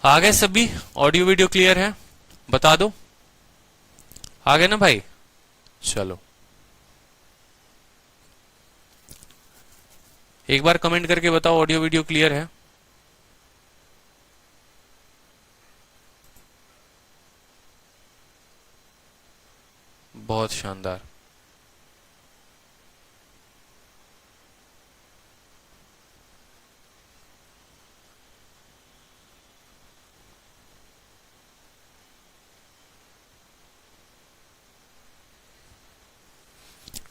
आ गए सभी? Audio video clear है? बता दो, आ गए ना भाई? चलो एक बार कमेंट करके बताओ ऑडियो वीडियो क्लियर है? बहुत शानदार।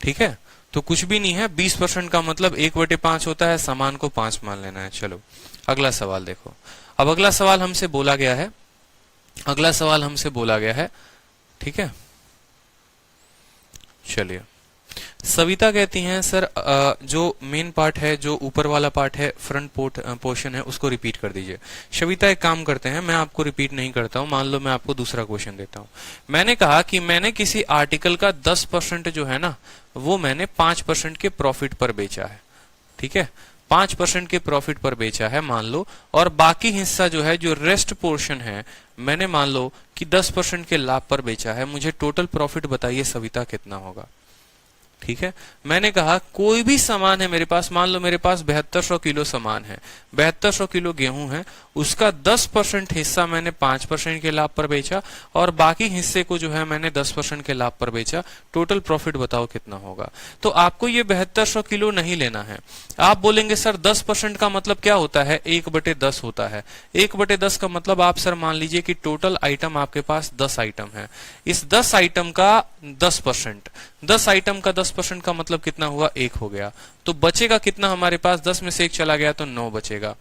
ठीक है, तो कुछ भी नहीं है। 20% का मतलब 1/5 होता है, समान को 5 मान लेना है। चलो अगला सवाल देखो। अब अगला सवाल हमसे बोला गया है, अगला सवाल हमसे बोला गया है, ठीक है। चलिए, सविता कहती हैं सर जो मेन पार्ट है, जो ऊपर वाला पार्ट है, फ्रंट पोर्शन है, उसको रिपीट कर दीजिए। सविता एक काम करते हैं, मैं आपको रिपीट नहीं करता हूं, मान लो मैं आपको दूसरा क्वेश्चन देता हूं। मैंने कहा कि मैंने किसी आर्टिकल का 10% जो है ना, वो मैंने 5% के प्रॉफिट पर बेचा है। ठीक है, 5% के प्रॉफिट पर बेचा है मान लो, और बाकी हिस्सा जो है, जो रेस्ट पोर्शन है, मैंने मान लो कि 10% के लाभ पर बेचा है। मुझे टोटल प्रॉफिट बताइए सविता कितना होगा। ठीक है, मैंने कहा कोई भी सामान है मेरे पास, मान लो मेरे पास 7200 किलो सामान है, 7200 किलो गेहूं है, उसका 10% हिस्सा मैंने 5% के लाभ पर बेचा, और बाकी हिस्से को जो है मैंने 10% के लाभ पर बेचा। टोटल प्रॉफिट बताओ कितना होगा। तो आपको ये 7200 किलो नहीं लेना है। आप बोलेंगे सर 10% का मतलब क्या होता है? 1/10 होता है। 1/10 का मतलब आप सर मान लीजिए कि टोटल आइटम आपके पास 10 आइटम है, इस 10 आइटम का 10%, 10 आइटम का 10% का मतलब कितना हुआ? 1 हो गया। तो बचेगा कितना हमारे पास? 10 में से 1 चला गया तो 9 बचेगा।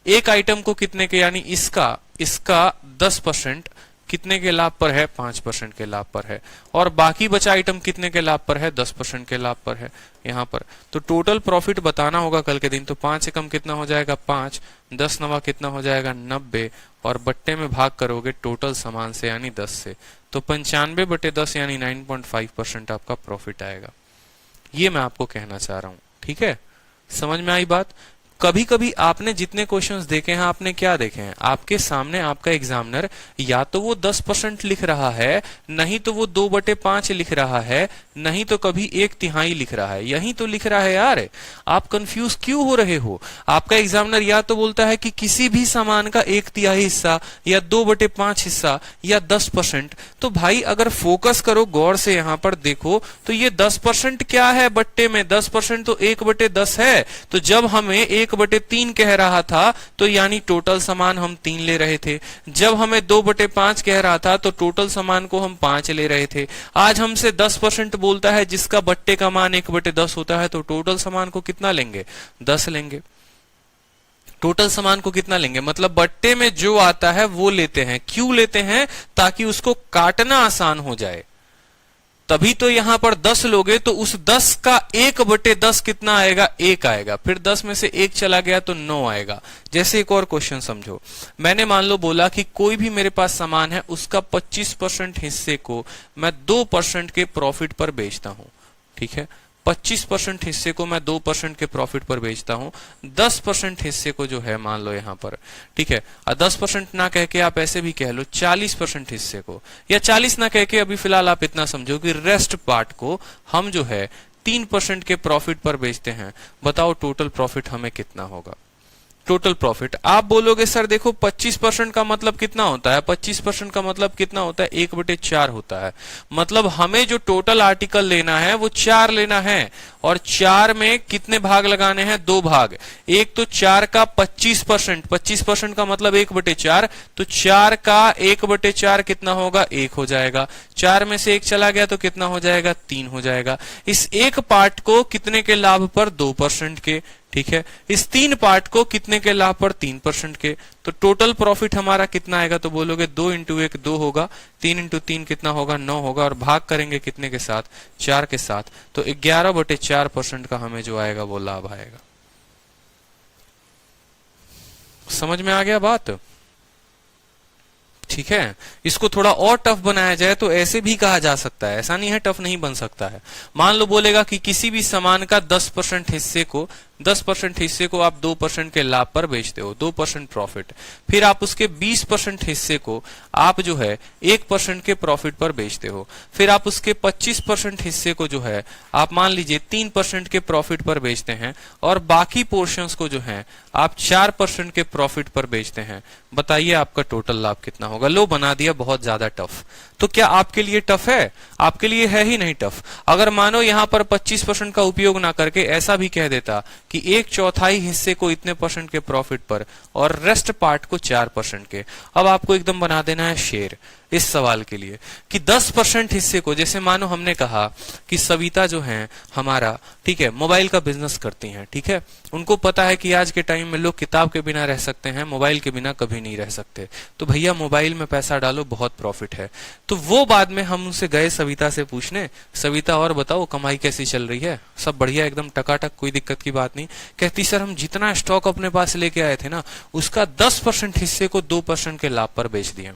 एक आइटम को कितने के, यानी इसका 10% कितने के लाभ पर है? 5% के लाभ पर है। और बाकी बचा आइटम कितने के लाभ पर है? 10% के लाभ पर है यहां पर। तो टोटल प्रॉफिट बताना होगा कल के दिन। तो 5 से कम कितना हो जाएगा? 5, 10 नवा कितना हो जाएगा? 90, और बट्टे में भाग करोगे टोटल सामान से यानी 10 से, तो 95/10 यानी 9.5% आपका प्रॉफिट आएगा। ये मैं आपको कहना चाह रहा हूं। ठीक है, समझ में आई बात? कभी कभी आपने जितने क्वेश्चंस देखे हैं, आपने क्या देखे हैं? आपके सामने आपका एग्जामिनर या तो वो 10% लिख रहा है, नहीं तो वो 2/5 लिख रहा है, नहीं तो कभी 1/3 लिख रहा है। यही तो लिख रहा है यार, आप कंफ्यूज क्यों हो रहे हो? आपका एग्जामिनर या तो बोलता है कि किसी भी सामान का 1/3 हिस्सा, या 2/5 हिस्सा, या 10%। तो भाई अगर फोकस करो गौर से, यहां पर देखो तो ये 10% क्या है बट्टे में? 10% तो 1/10 है। तो जब हमें 1/3 कह रहा था, तो यानी टोटल सामान हम 3 ले रहे थे। जब हमें 2/5 कह रहा था, तो टोटल सामान को हम 5 ले रहे थे। आज हमसे 10% बोलता है, जिसका बट्टे का मान 1/10 होता है, तो टोटल सामान को कितना लेंगे? 10 लेंगे। टोटल सामान को कितना लेंगे? मतलब बट्टे में जो आता है वो लेते हैं। क्यों लेते हैं? ताकि उसको काटना आसान हो जाए। तभी तो यहां पर 10 लोगे तो उस 10 का 1/10 कितना आएगा? 1 आएगा। फिर 10 में से 1 चला गया तो 9 आएगा। जैसे एक और क्वेश्चन समझो, मैंने मान लो बोला कि कोई भी मेरे पास सामान है, उसका 25% हिस्से को मैं 2% के प्रॉफिट पर बेचता हूं। ठीक है, 25% हिस्से को मैं 2% के प्रॉफिट पर बेचता हूं। 10% हिस्से को जो है मान लो यहां पर, ठीक है, 10% ना कह के आप ऐसे भी कह लो 40% हिस्से को, या 40 ना कह के अभी फिलहाल आप इतना समझो कि रेस्ट पार्ट को हम जो है 3% के प्रॉफिट पर बेचते हैं। बताओ टोटल प्रॉफिट हमें कितना होगा? टोटल प्रॉफिट आप बोलोगे सर देखो 25% का मतलब कितना होता है? 25% का मतलब कितना होता है? 1/4 होता है। मतलब हमें जो टोटल आर्टिकल लेना है वो 4 लेना है, और 4 में कितने भाग लगाने हैं? 2 भाग। एक तो 4 का 25%, 25% का मतलब 1/4, तो 4 का 1/4 कितना होगा? 1 हो जाएगा। 4 में से 1 चला गया तो कितना हो जाएगा? 3 हो जाएगा। इस एक पार्ट को कितने के लाभ पर? 2% के। ठीक है, इस 3 पार्ट को कितने के लाभ पर? 3% के। तो टोटल प्रॉफिट हमारा कितना आएगा? तो बोलोगे 2 × 1 2 होगा, 3 × 3 कितना होगा? 9 होगा, और भाग करेंगे कितने के साथ? 4 के साथ। तो 11/4% का हमें जो आएगा वो लाभ आएगा। समझ में आ गया बात? ठीक है, इसको थोड़ा और टफ बनाया जाए तो ऐसे भी कहा जा सकता है, ऐसा नहीं है टफ नहीं बन सकता है। मान लो बोलेगा कि किसी भी सामान का 10% हिस्से को आप 2% के लाभ पर बेचते हो, 2% प्रॉफिट। फिर आप उसके 20% हिस्से को आप जो है 1% के प्रॉफिट पर बेचते हो। फिर आप उसके 25% हिस्से को जो है आप मान लीजिए 3% के प्रॉफिट पर बेचते हैं, और बाकी पोर्शंस को जो है आप 4% के प्रॉफिट पर बेचते हैं। बताइए आपका टोटल लाभ कितना होगा। लो, बना दिया बहुत ज्यादा टफ। तो क्या आपके लिए टफ है? आपके लिए है ही नहीं टफ। अगर मानो यहां पर 25% का उपयोग ना करके ऐसा भी कह देता कि 1/4 हिस्से को इतने परसेंट के प्रॉफिट पर और रेस्ट पार्ट को 4% के। अब आपको एकदम बना देना है शेर इस सवाल के लिए कि 10% हिस्से को, जैसे मानो हमने कहा कि सविता जो है हमारा, ठीक है, मोबाइल का बिजनेस करती हैं, ठीक है, उनको पता है कि आज के टाइम में लोग किताब के बिना रह सकते हैं, मोबाइल के बिना कभी नहीं रह सकते, तो भैया मोबाइल में पैसा डालो, बहुत प्रॉफिट है। तो वो बाद में हम उनसे गए सविता से पूछने, सविता और बताओ कमाई कैसी चल रही है? सब बढ़िया, एकदम टकाटक, कोई दिक्कत की बात नहीं। कहती सर हम जितना स्टॉक अपने पास लेके आए थे ना, उसका 10% हिस्से को 2% के लाभ पर बेच दिए,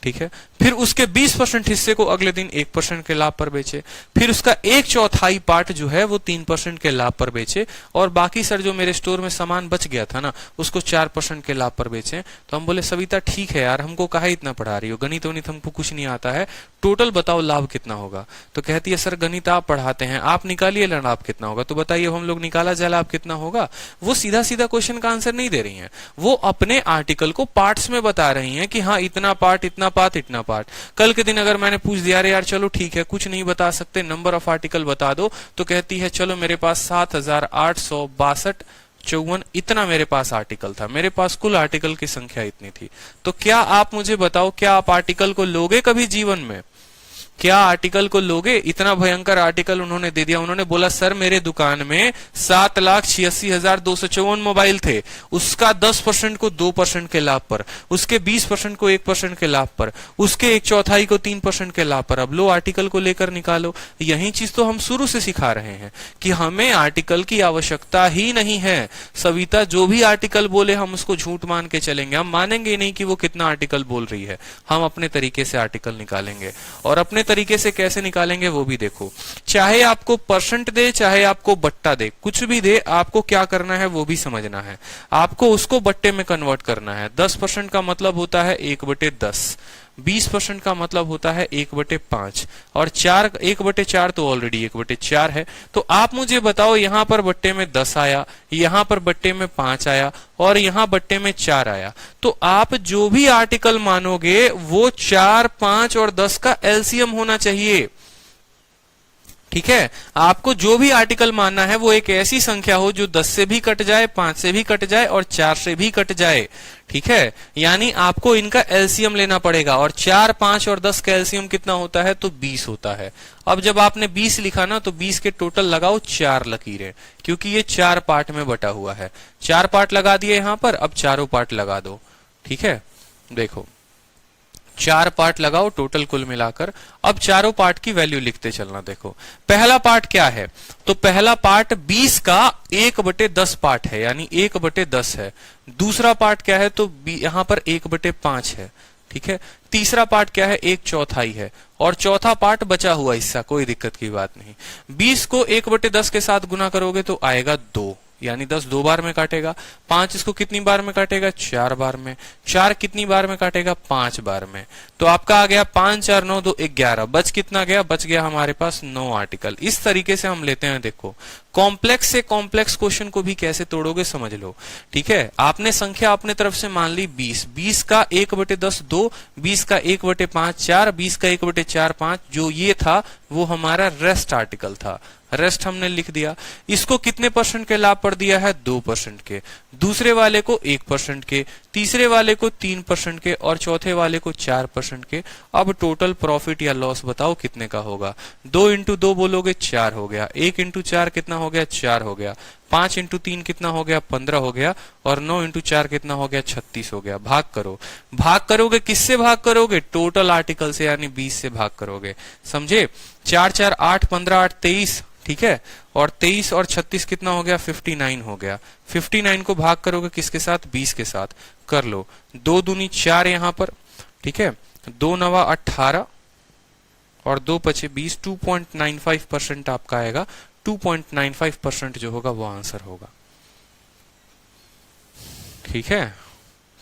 ठीक है। फिर उसके 20% हिस्से को अगले दिन 1% के लाभ पर बेचे। फिर उसका 1/4 पार्ट जो है वो 3% के लाभ पर बेचे, और बाकी सर जो मेरे स्टोर में सामान बच गया था ना, उसको 4% के लाभ पर बेचे। तो हम बोले सविता ठीक है यार, हमको काहे इतना पढ़ा रही हो, गणित वनित हमको कुछ नहीं आता है, टोटल बताओ लाभ कितना होगा। तो कहती है सर गणित आप पढ़ाते हैं, आप निकालिए लाभ कितना होगा। तो बताइए हम लोग निकाला जाए लाभ कितना होगा। वो सीधा सीधा क्वेश्चन का आंसर नहीं दे रही हैं, वो अपने आर्टिकल को पार्ट्स में बता रही हैं कि हाँ इतना पार्ट, इतना पार्ट, इतना पार्ट। कल के दिन अगर मैंने पूछ दिया अरे यार चलो ठीक है कुछ नहीं बता सकते, नंबर ऑफ आर्टिकल बता दो, तो कहती है चलो मेरे पास 7862 इतना मेरे पास आर्टिकल था, मेरे पास कुल आर्टिकल की संख्या इतनी थी। तो क्या आप मुझे बताओ, क्या आप आर्टिकल को लोगे कभी जीवन में? क्या आर्टिकल को लोगे? इतना भयंकर आर्टिकल उन्होंने दे दिया। उन्होंने बोला सर मेरे दुकान में 7,86,254 मोबाइल थे, उसका 10% को 2% के लाभ पर, उसके 20% को 1% के लाभ पर, उसके 1/4 को 3% के लाभ पर। अब लो आर्टिकल को लेकर निकालो। यही चीज तो हम शुरू से सिखा रहे हैं कि हमें आर्टिकल की आवश्यकता ही नहीं है। सविता जो भी आर्टिकल बोले हम उसको झूठ मान के चलेंगे, हम मानेंगे नहीं कि वो कितना आर्टिकल बोल रही है, हम अपने तरीके से आर्टिकल निकालेंगे। और अपने तरीके से कैसे निकालेंगे वो भी देखो। चाहे आपको परसेंट दे, चाहे आपको बट्टा दे, कुछ भी दे, आपको क्या करना है वो भी समझना है। आपको उसको बट्टे में कन्वर्ट करना है। 10% का मतलब होता है 1/10, 20% का मतलब होता है 1/5, और 1/4 तो ऑलरेडी 1/4 है। तो आप मुझे बताओ यहां पर बट्टे में 10 आया, यहां पर बट्टे में 5 आया, और यहां बट्टे में 4 आया। तो आप जो भी आर्टिकल मानोगे वो 4, 5 और 10 का एलसीएम होना चाहिए, ठीक है। आपको जो भी आर्टिकल मानना है वो एक ऐसी संख्या हो जो 10 से भी कट जाए, 5 से भी कट जाए और 4 से भी कट जाए, ठीक है। यानी आपको इनका एलसीएम लेना पड़ेगा, और 4, 5 और 10 का एलसीएम कितना होता है? तो 20 होता है। अब जब आपने 20 लिखा ना, तो 20 के टोटल लगाओ 4 लकीरें, क्योंकि ये 4 पार्ट में बटा हुआ है। 4 पार्ट लगा दिए यहां पर, अब चारों पार्ट लगा दो, ठीक है। देखो 4 पार्ट लगाओ टोटल कुल मिलाकर। अब चारों पार्ट की वैल्यू लिखते चलना। देखो पहला पार्ट क्या है, तो पहला पार्ट 20 का 1/10 पार्ट है, यानी 1/10 है। दूसरा पार्ट क्या है, तो यहां पर 1/5 है, ठीक है। तीसरा पार्ट क्या है, 1/4 है, और चौथा पार्ट बचा हुआ हिस्सा, कोई दिक्कत की बात नहीं। 20 को 1/10 के साथ गुना करोगे तो आएगा 2, यानी 10 2 बार में काटेगा। 5 इसको कितनी बार में काटेगा? 4 बार में। 4 कितनी बार में काटेगा? 5 बार में। तो आपका आ गया 5, 4, 9, 2, 11। बच कितना गया? बच गया हमारे पास 9 आर्टिकल। इस तरीके से हम लेते हैं। देखो कॉम्प्लेक्स से कॉम्प्लेक्स क्वेश्चन को भी कैसे तोड़ोगे समझ लो, ठीक है। आपने संख्या अपने तरफ से मान ली 20, 20 का 1/10 2, 20 का 1/5 4, 20 का 1/4 5। जो ये था वो हमारा रेस्ट आर्टिकल था, रेस्ट हमने लिख दिया। इसको कितने परसेंट के लाभ पर दिया है? 2% के। दूसरे वाले को 1% के, तीसरे वाले को 3% के, और चौथे वाले को 4% के। अब टोटल प्रॉफिट या लॉस बताओ कितने का होगा? 2 × 2 बोलोगे 4 हो गया, 1 × 4 कितना हो गया? 4 हो गया, 5 × 3 कितना हो गया? 15 हो गया, और 9 × 4 कितना हो गया? 36 हो गया। भाग करो। भाग करोगे किससे भाग करोगे? टोटल आर्टिकल से, यानी 20 से भाग करोगे, समझे। 4 4 8 15 8 23, ठीक है। और 23 और 36 कितना हो गया? 59 हो गया। 59 को भाग करोगे किसके साथ? 20 के साथ। कर लो, 2 दूनी 4 यहां पर, ठीक है, 2 नवा 18 और 2 पचे 20, 2.95% आपका आएगा। 2.95% जो होगा वो आंसर होगा। ठीक है,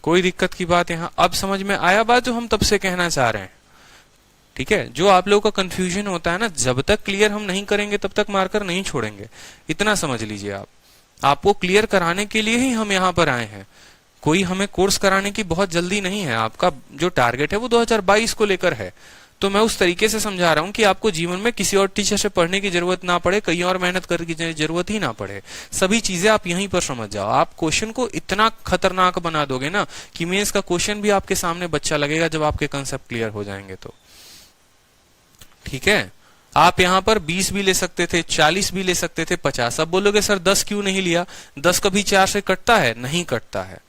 कोई दिक्कत की बात यहां अब समझ में आया बात जो हम तब से कहना चाह रहे हैं। ठीक है, जो आप लोगों का कंफ्यूजन होता है ना, जब तक क्लियर हम नहीं करेंगे तब तक मार्कर नहीं छोड़ेंगे, इतना समझ लीजिए आप। आपको क्लियर कराने के लिए ही हम यहां पर आए हैं। कोई हमें कोर्स कराने की बहुत जल्दी नहीं है। आपका जो टारगेट है वो 2022 को लेकर है। तो मैं उस तरीके से समझा रहा हूं कि आपको जीवन में किसी और टीचर से पढ़ने की जरूरत ना पड़े, कहीं और मेहनत करने की जरूरत ही ना पड़े। सभी चीजें आप यहीं पर समझ जाओ। आप क्वेश्चन को इतना खतरनाक बना दोगे ना कि मेंस का क्वेश्चन भी आपके सामने बच्चा लगेगा जब आपके कंसेप्ट क्लियर हो जाएंगे तो। ठीक है, आप यहां पर 20 भी ले सकते थे, 40 भी ले सकते थे, 50। अब बोलोगे सर 10 क्यों नहीं लिया? 10 कभी 4 से कटता है? नहीं कटता है।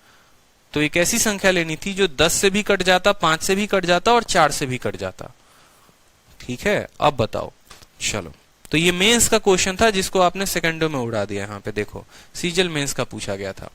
तो एक ऐसी संख्या लेनी थी जो 10 से भी कट जाता, 5 से भी कट जाता और 4 से भी कट जाता। ठीक है, अब बताओ। चलो, तो ये मेंस का क्वेश्चन था जिसको आपने सेकंडों में उड़ा दिया। यहां पे देखो, सीजल मेंस का पूछा गया था।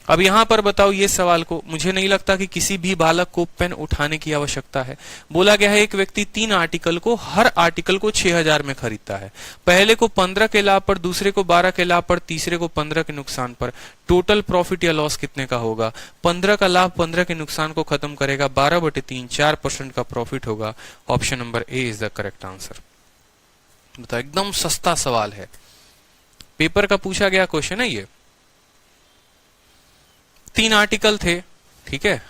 अब यहां पर बताओ ये सवाल को, मुझे नहीं लगता कि किसी भी बालक को पेन उठाने की आवश्यकता है। बोला गया है एक व्यक्ति 3 आर्टिकल को, हर आर्टिकल को 6000 में खरीदता है। पहले को 15 के लाभ पर, दूसरे को 12 के लाभ पर, तीसरे को 15 के नुकसान पर। टोटल प्रॉफिट या लॉस कितने का होगा? 15 का लाभ 15 के नुकसान को खत्म करेगा। 12/3, 4% का प्रॉफिट होगा। Option number A is the correct answer. बताओ, एकदम सस्ता सवाल है, पेपर का पूछा गया क्वेश्चन है ये। 3 आर्टिकल थे, ठीक है,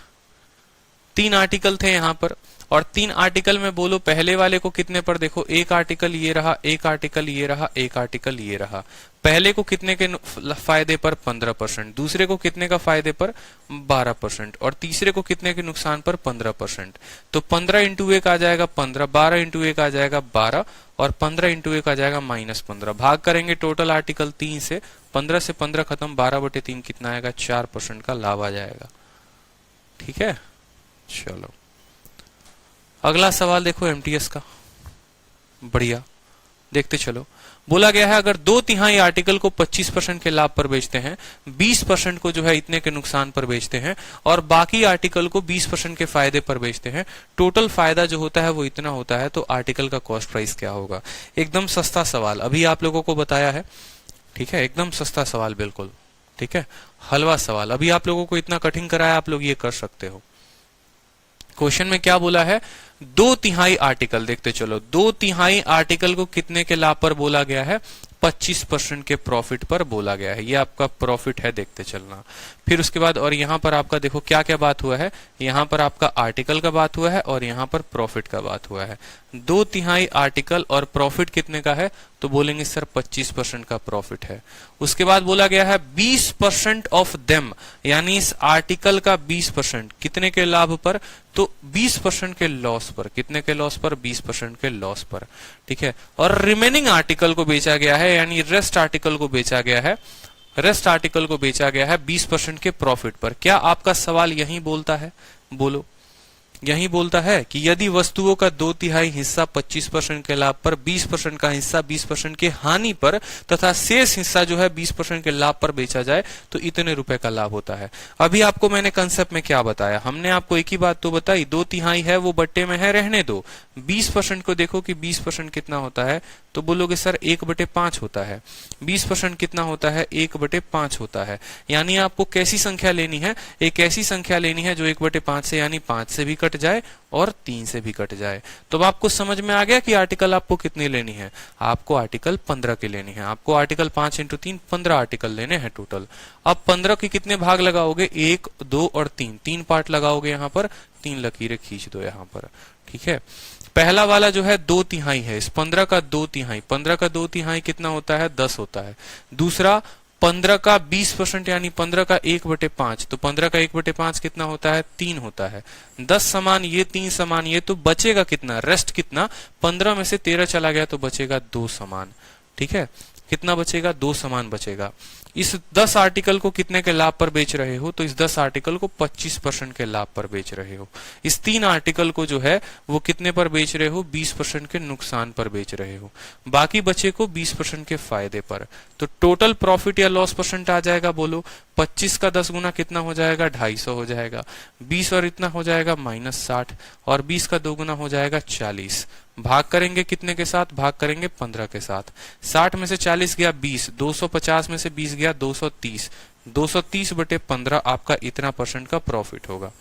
3 आर्टिकल थे यहां पर, और 3 आर्टिकल में बोलो पहले वाले को कितने पर, देखो एक आर्टिकल ये रहा, एक आर्टिकल ये रहा, एक आर्टिकल ये रहा। पहले को कितने के फायदे पर? 15%। दूसरे को कितने का फायदे पर? 12%। और तीसरे को कितने के नुकसान पर? 15%। तो 15 इंटू 1 आ जाएगा 15, 12 इंटू 1 आ जाएगा 12, और 15 इंटू 1 आ जाएगा -15। भाग करेंगे टोटल आर्टिकल 3 से, 15 से 15 खत्म, 12/3 कितना आएगा? 4% का लाभ आ जाएगा। ठीक है, चलो अगला सवाल देखो एमटीएस का, बढ़िया, देखते चलो। बोला गया है अगर 2/3 आर्टिकल को 25% के लाभ पर बेचते हैं, 20% को जो है इतने के नुकसान पर बेचते हैं, और बाकी आर्टिकल को 20% के फायदे पर बेचते हैं, टोटल फायदा जो होता है वो इतना होता है, तो आर्टिकल का कॉस्ट प्राइस क्या होगा? एकदम सस्ता सवाल, अभी आप लोगों को बताया है। ठीक है, एकदम सस्ता सवाल बिल्कुल। ठीक है, हलवा सवाल, अभी आप लोगों को इतना कठिन कराया, आप लोग ये कर सकते हो। क्वेश्चन में क्या बोला है? 2/3 आर्टिकल, देखते चलो, 2/3 आर्टिकल को कितने के लाभ पर बोला गया है? 25% के प्रॉफिट पर बोला गया है। ये आपका प्रॉफिट है, देखते चलना। फिर उसके बाद और यहां पर आपका देखो क्या क्या बात हुआ है। यहां पर आपका आर्टिकल का बात हुआ है और यहां पर प्रॉफिट का बात हुआ है। 2/3 आर्टिकल और प्रॉफिट कितने का है? तो बोलेंगे सर 25% का प्रॉफिट है। उसके बाद बोला गया है 20% ऑफ देम, यानी इस आर्टिकल का 20% कितने के लाभ पर? तो 20% के लॉस पर। कितने के लॉस पर? 20% के लॉस पर। ठीक है, और रिमेनिंग आर्टिकल को बेचा गया है, यानी रेस्ट आर्टिकल को बेचा गया है, रेस्ट आर्टिकल को बेचा गया है 20% के प्रॉफिट पर। क्या आपका सवाल यही बोलता है? बोलो, यही बोलता है कि यदि वस्तुओं का 2/3 हिस्सा 25% के लाभ पर, 20% का हिस्सा 20% के हानि पर तथा शेष हिस्सा जो है 20% के लाभ पर बेचा जाए तो इतने रुपए का लाभ होता है। अभी आपको मैंने कंसेप्ट में क्या बताया? हमने आपको एक ही बात तो बताई, 2/3 है वो बट्टे में है, रहने दो। 20% को देखो कि 20% कितना होता है, तो बोलोगे सर 1/5 होता है। 20% कितना होता है? 1/5 होता है। यानी आपको कैसी संख्या लेनी है? एक ऐसी संख्या लेनी है जो 1/5 से, यानी 5 से भी कट जाए और 3 से भी कट जाए। तो अब आपको समझ में आ गया कि आर्टिकल आपको कितनी लेनी है? आपको आर्टिकल 15 की लेनी है। आपको आर्टिकल 5 × 3 15 आर्टिकल लेने हैं टोटल। अब 15 के कितने भाग लगाओगे? 1, 2 और 3, 3 पार्ट लगाओगे यहाँ पर, 3 लकीरें खींच दो यहाँ पर। ठीक है, पहला वाला जो है 2/3 है, इस 15 का 2/3, 15 का 2/3 कितना होता है? 10 होता है। दूसरा 15 का 20%, यानी 15 का 1/5, तो 15 का 1/5 कितना होता है? 3 होता है। 10 समान ये, 3 समान ये, तो बचेगा कितना? रेस्ट कितना? 15 में से 13 चला गया तो बचेगा 2 समान। ठीक है, कितना बचेगा? 2 समान बचेगा। इस 10 आर्टिकल को कितने के लाभ पर बेच रहे हो? तो इस 10 आर्टिकल को 25% के लाभ पर बेच रहे हो। इस 3 आर्टिकल को जो है वो कितने पर बेच रहे हो? 20% के नुकसान पर बेच रहे हो। बाकी बचे को 20% के फायदे पर। तो टोटल प्रॉफिट या लॉस परसेंट आ जाएगा, बोलो 25 का 10 गुना कितना हो जाएगा, 250 हो जाएगा। 20 और इतना हो जाएगा -60, और 20 का 2 गुना हो जाएगा 40। भाग करेंगे कितने के साथ, भाग करेंगे 15 के साथ। 60 में से 40 गया 20, 250 में से 20 गया 230, 230 बटे 15 आपका इतना % का प्रॉफिट होगा,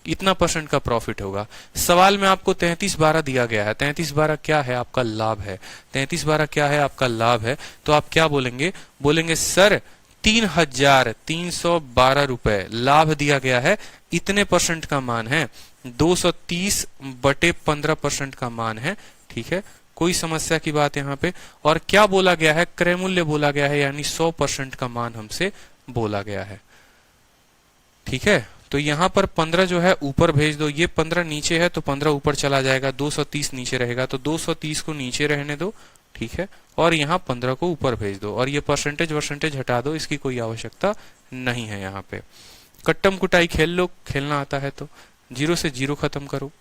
इतना % का प्रॉफिट होगा। सवाल में आपको 33/12 दिया गया है। 33/12 क्या है, आपका लाभ है। 33/12 क्या है, आपका लाभ है। तो आप क्या बोलेंगे, बोलेंगे सर 3,312 रुपए लाभ दिया गया है, इतने % का मान है, 230 बटे 15% का मान है। ठीक है, कोई समस्या की बात यहाँ पे। और क्या बोला गया है, क्रय मूल्य बोला गया है, यानी 100% का मान हमसे बोला गया है। ठीक है, तो यहाँ पर 15 जो है ऊपर भेज दो, ये 15 नीचे है तो 15 ऊपर चला जाएगा, 230 नीचे रहेगा तो 230 को नीचे रहने दो। ठीक है, और यहाँ 15 को ऊपर भेज दो, और ये परसेंटेज हटा दो, इसकी कोई आवश्यकता नहीं है। यहाँ पे कट्टम कुटाई खेल लो, खेलना आता है तो 0 से 0 खत्म करो।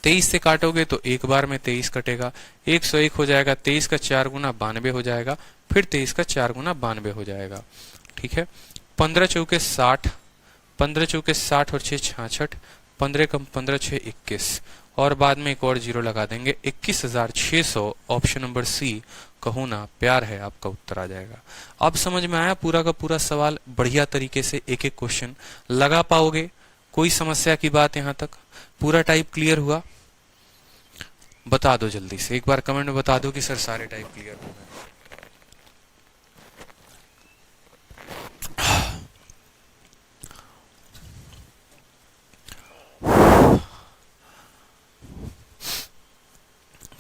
23 से काटोगे तो एक बार में 23 कटेगा, 101 हो जाएगा, 23 का 4 गुना 92 हो जाएगा, फिर 23 का 4 गुना 92 हो जाएगा। ठीक है, 15 चौके 60, 15 चौके 60 और 6 66, 15 कम 15 6 21, और बाद में एक और 0 लगा देंगे, 21,600। ऑप्शन नंबर सी, कहो ना प्यार है, आपका उत्तर आ जाएगा। अब समझ में आया पूरा का पूरा सवाल, बढ़िया तरीके से एक एक क्वेश्चन लगा पाओगे, कोई समस्या की बात यहाँ तक, पूरा टाइप क्लियर हुआ? बता दो जल्दी से, एक बार कमेंट में बता दो कि सर सारे टाइप क्लियर हो गए।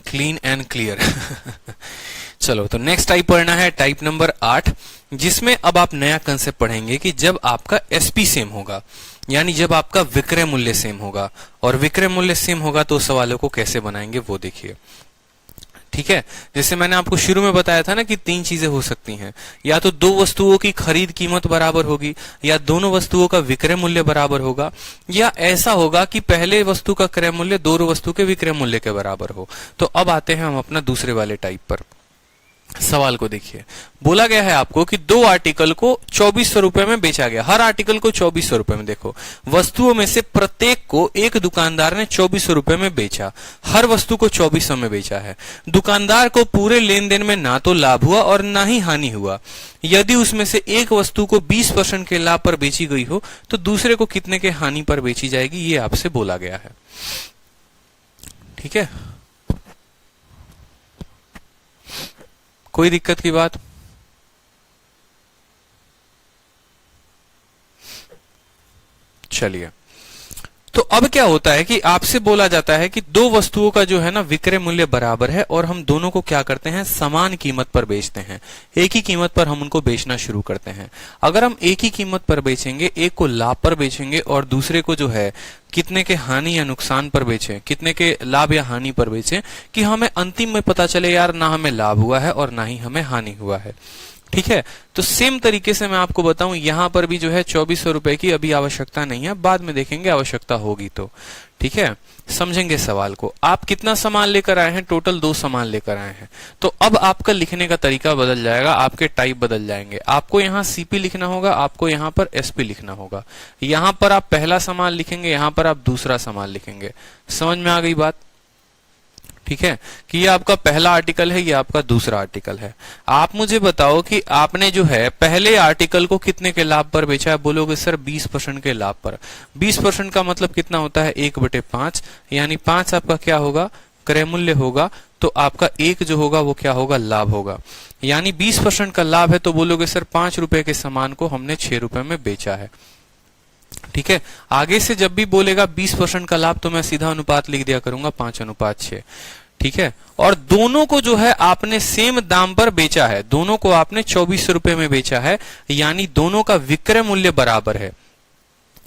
Clean and clear. चलो, तो नेक्स्ट टाइप पढ़ना है, टाइप नंबर 8, जिसमें अब आप नया कंसेप्ट पढ़ेंगे कि जब आपका एसपी सेम होगा, यानी जब आपका विक्रय मूल्य सेम होगा, और विक्रय मूल्य सेम होगा तो सवालों को कैसे बनाएंगे वो देखिए। ठीक है, जैसे मैंने आपको शुरू में बताया था ना कि 3 चीजें हो सकती हैं, या तो 2 वस्तुओं की खरीद कीमत बराबर होगी, या दोनों वस्तुओं का विक्रय मूल्य बराबर होगा, या ऐसा होगा कि पहले वस्तु का क्रय मूल्य दोनों वस्तु के विक्रय मूल्य के बराबर हो। तो अब आते हैं हम अपना दूसरे वाले टाइप पर। सवाल को देखिए, बोला गया है आपको कि 2 आर्टिकल को 2400 रुपए में बेचा गया, हर आर्टिकल को 2400 रुपए में। देखो, वस्तुओं में से प्रत्येक को एक दुकानदार ने 2400 रुपए में बेचा, हर वस्तु को 2400 में बेचा है। दुकानदार को पूरे लेन देन में ना तो लाभ हुआ और ना ही हानि हुआ। यदि उसमें से एक वस्तु को 20% के लाभ पर बेची गई हो तो दूसरे को कितने के हानि पर बेची जाएगी, ये आपसे बोला गया है। ठीक है, कोई दिक्कत की बात? चलिए, तो अब क्या होता है कि आपसे बोला जाता है कि 2 वस्तुओं का जो है ना विक्रय मूल्य बराबर है, और हम दोनों को क्या करते हैं, समान कीमत पर बेचते हैं। एक ही कीमत पर हम उनको बेचना शुरू करते हैं। अगर हम एक ही कीमत पर बेचेंगे, एक को लाभ पर बेचेंगे और दूसरे को जो है कितने के हानि या नुकसान पर बेचें, कितने के लाभ या हानि पर बेचें, कि हमें अंतिम में पता चले यार ना हमें लाभ हुआ है और ना ही हमें हानि हुआ है। ठीक है, तो सेम तरीके से मैं आपको बताऊं, यहां पर भी जो है 2400 रुपए की अभी आवश्यकता नहीं है, बाद में देखेंगे आवश्यकता होगी तो। ठीक है, समझेंगे सवाल को। आप कितना सामान लेकर आए हैं, टोटल 2 सामान लेकर आए हैं। तो अब आपका लिखने का तरीका बदल जाएगा, आपके टाइप बदल जाएंगे। आपको यहाँ सीपी लिखना होगा, आपको यहाँ पर एसपी लिखना होगा। यहाँ पर आप पहला सामान लिखेंगे, यहाँ पर आप दूसरा सामान लिखेंगे। समझ में आ गई बात? ठीक है, कि ये आपका पहला आर्टिकल है, ये आपका दूसरा आर्टिकल है। आप मुझे बताओ कि आपने जो है पहले आर्टिकल को कितने के लाभ पर बेचा है। बोलोगे सर 20% के लाभ पर। 20% का मतलब कितना होता है, 1/5, यानी 5 आपका क्या होगा, क्रय मूल्य होगा, तो आपका 1 जो होगा वो क्या होगा, लाभ होगा। यानी 20% का लाभ है, तो बोलोगे सर 5 रुपए के सामान को हमने 6 रुपए में बेचा है। ठीक है, आगे से जब भी बोलेगा 20% का लाभ तो मैं सीधा अनुपात लिख दिया करूंगा 5:6। ठीक है, और दोनों को जो है आपने सेम दाम पर बेचा है, दोनों को आपने 2400 रुपए में बेचा है, यानी दोनों का विक्रय मूल्य बराबर है।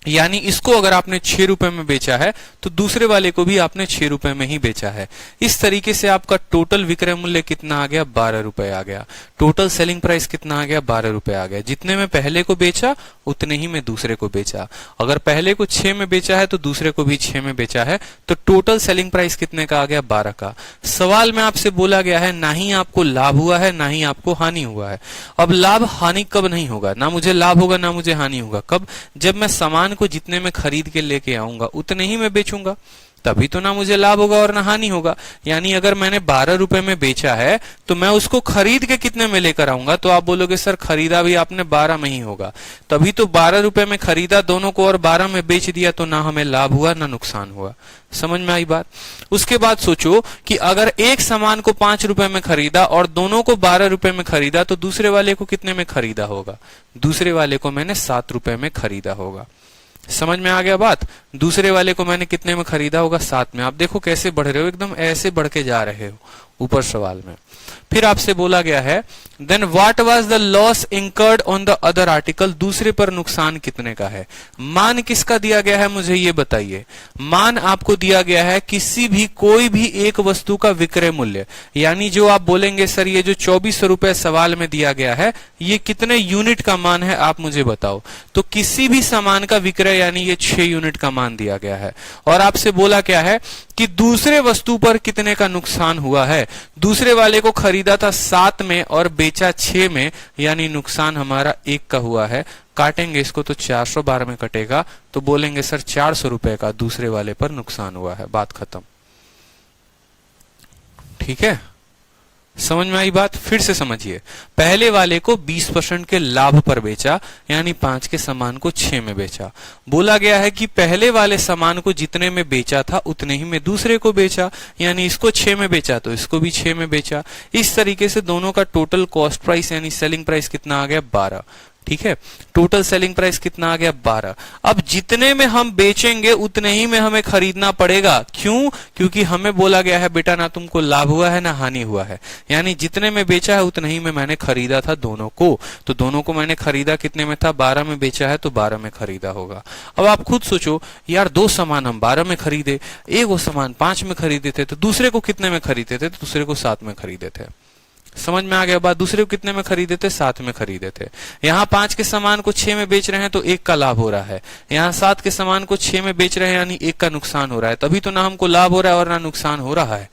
यानी इसको अगर आपने 6 रुपए में बेचा है तो दूसरे वाले को भी आपने 6 रुपए में ही बेचा है। इस तरीके से आपका टोटल विक्रय मूल्य कितना आ गया, 12 रुपए आ गया। टोटल सेलिंग प्राइस कितना आ गया, 12 रुपए आ गया। जितने में पहले को बेचा उतने ही में दूसरे को बेचा। अगर पहले को 6 में बेचा है तो दूसरे को भी 6 में बेचा है, तो टोटल सेलिंग प्राइस कितने का आ गया, 12 का। सवाल में आपसे बोला गया है ना ही आपको लाभ हुआ है ना ही आपको हानि हुआ है। अब लाभ हानि कब नहीं होगा, ना मुझे लाभ होगा ना मुझे हानि होगा, कब, जब मैं सामान को जितने में खरीद के लेके आऊंगा उतने ही मैं बेचूंगा, तभी तो ना मुझे लाभ होगा और ना हानि होगा। यानी अगर मैंने 12 रुपए में बेचा है तो मैं उसको खरीद के कितने में लेकर आऊंगा, तो आप बोलोगे सर खरीदा भी आपने 12 में ही होगा, तभी तो 12 रुपए में खरीदा दोनों को और 12 में बेच दिया, तो ना हमें लाभ हुआ ना नुकसान हुआ। समझ में आई बात। उसके बाद सोचो कि अगर एक सामान को 5 रुपए में खरीदा और दोनों को 12 रुपए में खरीदा, तो दूसरे वाले को कितने में खरीदा होगा, दूसरे वाले को मैंने 7 रुपए में खरीदा होगा। समझ में आ गया बात। दूसरे वाले को मैंने कितने में खरीदा होगा, 7 में। आप देखो कैसे बढ़ रहे हो, एकदम ऐसे बढ़ के जा रहे हो ऊपर सवाल में। फिर आपसे बोला गया है then what was the loss incurred on the other article, दूसरे पर नुकसान कितने का है। मान किसका दिया गया है मुझे ये बताइए। मान आपको दिया गया है किसी भी कोई भी एक वस्तु का विक्रय मूल्य, यानी जो आप बोलेंगे सर ये जो 2400 रुपए सवाल में दिया गया है ये कितने यूनिट का मान है आप मुझे बताओ। तो किसी भी सामान का विक्रय यानी ये 6 यूनिट का मान दिया गया है। और आपसे बोला क्या है कि दूसरे वस्तु पर कितने का नुकसान हुआ है। दूसरे वाले को खरीदा था 7 में और बेचा 6 में, यानी नुकसान हमारा 1 का हुआ है। काटेंगे इसको तो 412 में कटेगा, तो बोलेंगे सर 400 रुपए का दूसरे वाले पर नुकसान हुआ है। बात खत्म। ठीक है, समझ में आई बात। फिर से समझिए, पहले वाले को 20% के लाभ पर बेचा, यानी 5 के सामान को 6 में बेचा। बोला गया है कि पहले वाले सामान को जितने में बेचा था उतने ही में दूसरे को बेचा, यानी इसको 6 में बेचा तो इसको भी 6 में बेचा। इस तरीके से दोनों का टोटल कॉस्ट प्राइस यानी सेलिंग प्राइस कितना आ गया, 12। ठीक है, टोटल सेलिंग प्राइस कितना आ गया, 12। अब जितने में हम बेचेंगे उतने ही में हमें खरीदना पड़ेगा। क्यों, क्योंकि हमें बोला गया है बेटा ना तुमको लाभ हुआ है ना हानि हुआ है, यानी जितने में बेचा है उतने ही में मैंने खरीदा था दोनों को। तो दोनों को मैंने खरीदा कितने में था, 12 में बेचा है तो 12 में खरीदा होगा। अब आप खुद सोचो यार, 2 सामान हम 12 में खरीदे, एक वो सामान 5 में खरीदे थे, तो दूसरे को कितने में खरीदे थे, तो दूसरे को 7 में खरीदे थे। समझ में आ गया बात। दूसरे को कितने में खरीदे थे, 7 में खरीदे थे। यहाँ 5 के सामान को 6 में बेच रहे हैं तो 1 का लाभ हो रहा है। यहाँ 7 के सामान को 6 में बेच रहे हैं यानी 1 का नुकसान हो रहा है। तभी तो ना हमको लाभ हो रहा है और ना नुकसान हो रहा है।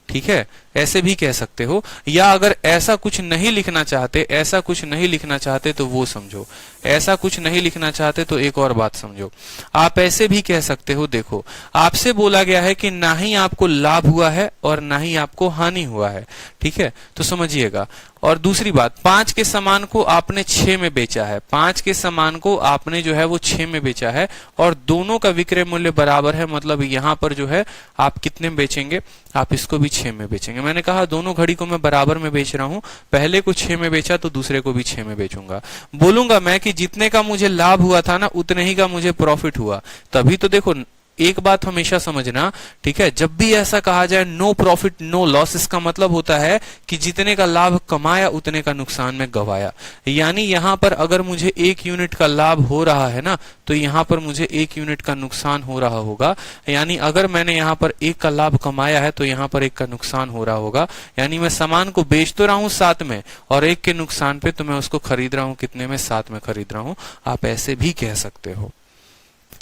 ठीक है, ऐसे भी कह सकते हो। या अगर ऐसा कुछ नहीं लिखना चाहते, ऐसा कुछ नहीं लिखना चाहते तो वो समझो। ऐसा कुछ नहीं लिखना चाहते तो एक और बात समझो। आप ऐसे भी कह सकते हो, देखो आपसे बोला गया है कि ना ही आपको लाभ हुआ है और ना ही आपको हानि हुआ है। ठीक है, तो समझिएगा। और दूसरी बात, 5 के सामान को आपने 6 में बेचा है, 5 के सामान को आपने जो है वो 6 में बेचा है और दोनों का विक्रय मूल्य बराबर है। मतलब यहाँ पर जो है आप कितने में बेचेंगे, आप इसको भी 6 में बेचेंगे। मैंने कहा दोनों घड़ी को मैं बराबर में बेच रहा हूं, पहले को 6 में बेचा तो दूसरे को भी 6 में बेचूंगा। बोलूंगा मैं कि जितने का मुझे लाभ हुआ था ना उतने ही का मुझे प्रॉफिट हुआ। तभी तो देखो एक बात हमेशा समझना, ठीक है, जब भी ऐसा कहा जाए नो प्रॉफिट नो लॉस, इसका मतलब होता है कि जितने का लाभ कमाया उतने का नुकसान में गवाया। यानी यहां पर अगर मुझे 1 यूनिट का लाभ हो रहा है ना, तो यहां पर मुझे 1 यूनिट का नुकसान हो रहा होगा। यानी अगर मैंने यहां पर 1 का लाभ कमाया है तो यहां पर 1 का नुकसान हो रहा होगा। यानी मैं सामान को बेच तो रहा हूं 7 में और 1 के नुकसान पे तो मैं उसको खरीद रहा हूं कितने में, 7 में खरीद रहा हूं। आप ऐसे भी कह सकते हो,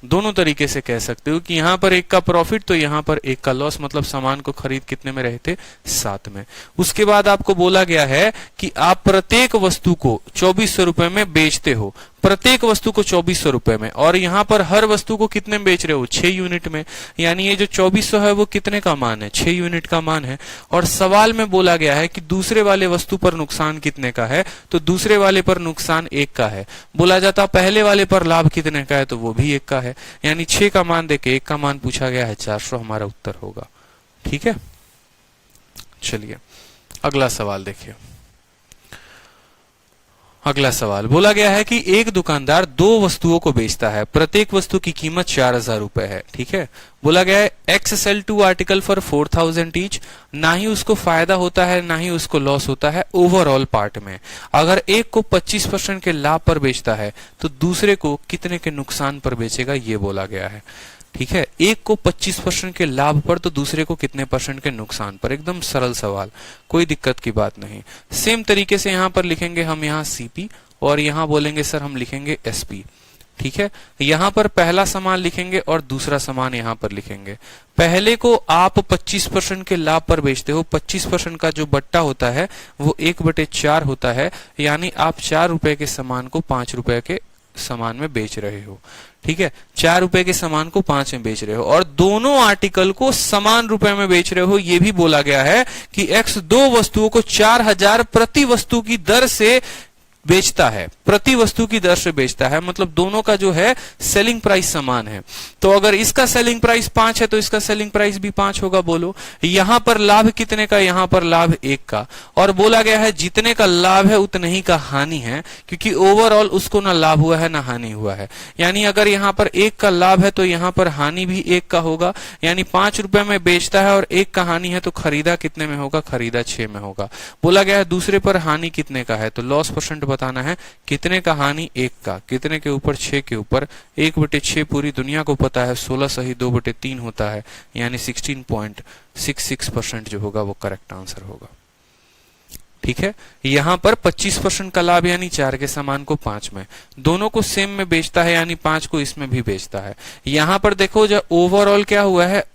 दोनों तरीके से कह सकते हो कि यहां पर 1 का प्रॉफिट तो यहां पर 1 का लॉस। मतलब सामान को खरीद कितने में रहे थे, 7 में। उसके बाद आपको बोला गया है कि आप प्रत्येक वस्तु को 2400 रुपए में बेचते हो, प्रत्येक वस्तु को 2400 रुपए में, और यहां पर हर वस्तु को कितने में बेच रहे हो, 6 यूनिट में। यानी ये जो 2400 है वो कितने का मान है, 6 यूनिट का मान है। और सवाल में बोला गया है कि दूसरे वाले वस्तु पर नुकसान कितने का है, तो दूसरे वाले पर नुकसान 1 का है। बोला जाता पहले वाले पर लाभ कितने का है, तो वो भी 1 का है। यानी 6 का मान देके 1 का मान पूछा गया है, 400 हमारा उत्तर होगा। ठीक है, चलिए अगला सवाल देखिए। अगला सवाल बोला गया है कि एक दुकानदार दो वस्तुओं को बेचता है, प्रत्येक वस्तु की कीमत 4000 रुपए है। ठीक है, बोला गया है X sell 2 article for 4000 each. ना ही उसको फायदा होता है ना ही उसको लॉस होता है ओवरऑल पार्ट में। अगर एक को 25% के लाभ पर बेचता है तो दूसरे को कितने के नुकसान पर बेचेगा, ये बोला गया है। ठीक है, एक को 25% के लाभ पर तो दूसरे को कितने परसेंट के नुकसान पर। एकदम सरल सवाल, कोई दिक्कत की बात नहीं। सेम तरीके से यहां पर लिखेंगे हम, यहाँ सीपी और यहां बोलेंगे सर हम लिखेंगे एसपी। ठीक है, यहां पर पहला सामान लिखेंगे और दूसरा सामान यहां पर लिखेंगे। पहले को आप 25% के लाभ पर बेचते हो, 25% का जो बट्टा होता है वो 1/4 होता है, यानी आप 4 रुपए के सामान को 5 रुपए के सामान में बेच रहे हो। ठीक है, 4 रुपए के सामान को 5 में बेच रहे हो और दोनों आर्टिकल को समान रुपए में बेच रहे हो। यह भी बोला गया है कि एक्स दो वस्तुओं को 4000 प्रति वस्तु की दर से बेचता है, प्रति वस्तु की दर से बेचता है, मतलब दोनों का जो है सेलिंग प्राइस समान है। तो अगर इसका सेलिंग प्राइस 5 है तो इसका सेलिंग प्राइस भी 5 होगा। बोलो यहां पर लाभ कितने का, यहां पर लाभ 1 का, और बोला गया है जितने का लाभ है उतने ही का हानि है, क्योंकि ओवरऑल उसको ना लाभ हुआ है ना हानि हुआ है। यानी अगर यहां पर 1 का लाभ है तो यहां पर हानि भी 1 का होगा, यानी 5 रुपए में बेचता है और 1 का हानि है तो खरीदा कितने में होगा, खरीदा 6 में होगा। बोला गया है दूसरे पर हानि कितने का है, तो लॉस परसेंट बताना है। कितने का हानि, 1 का, कितने के ऊपर, 6 के ऊपर। 1/6 पूरी दुनिया को पता है 16 सही 2/3 होता है, यानी 16.66% जो होगा वो करेक्ट आंसर होगा। ठीक है, यहां पर 25% का लाभ यानी 4 के सामान को 5 में, दोनों को सेम में बेचता है यानी 5 को इसमें भी बेचता है। यहां पर देखो जब ओवरऑल क्या हुआ है,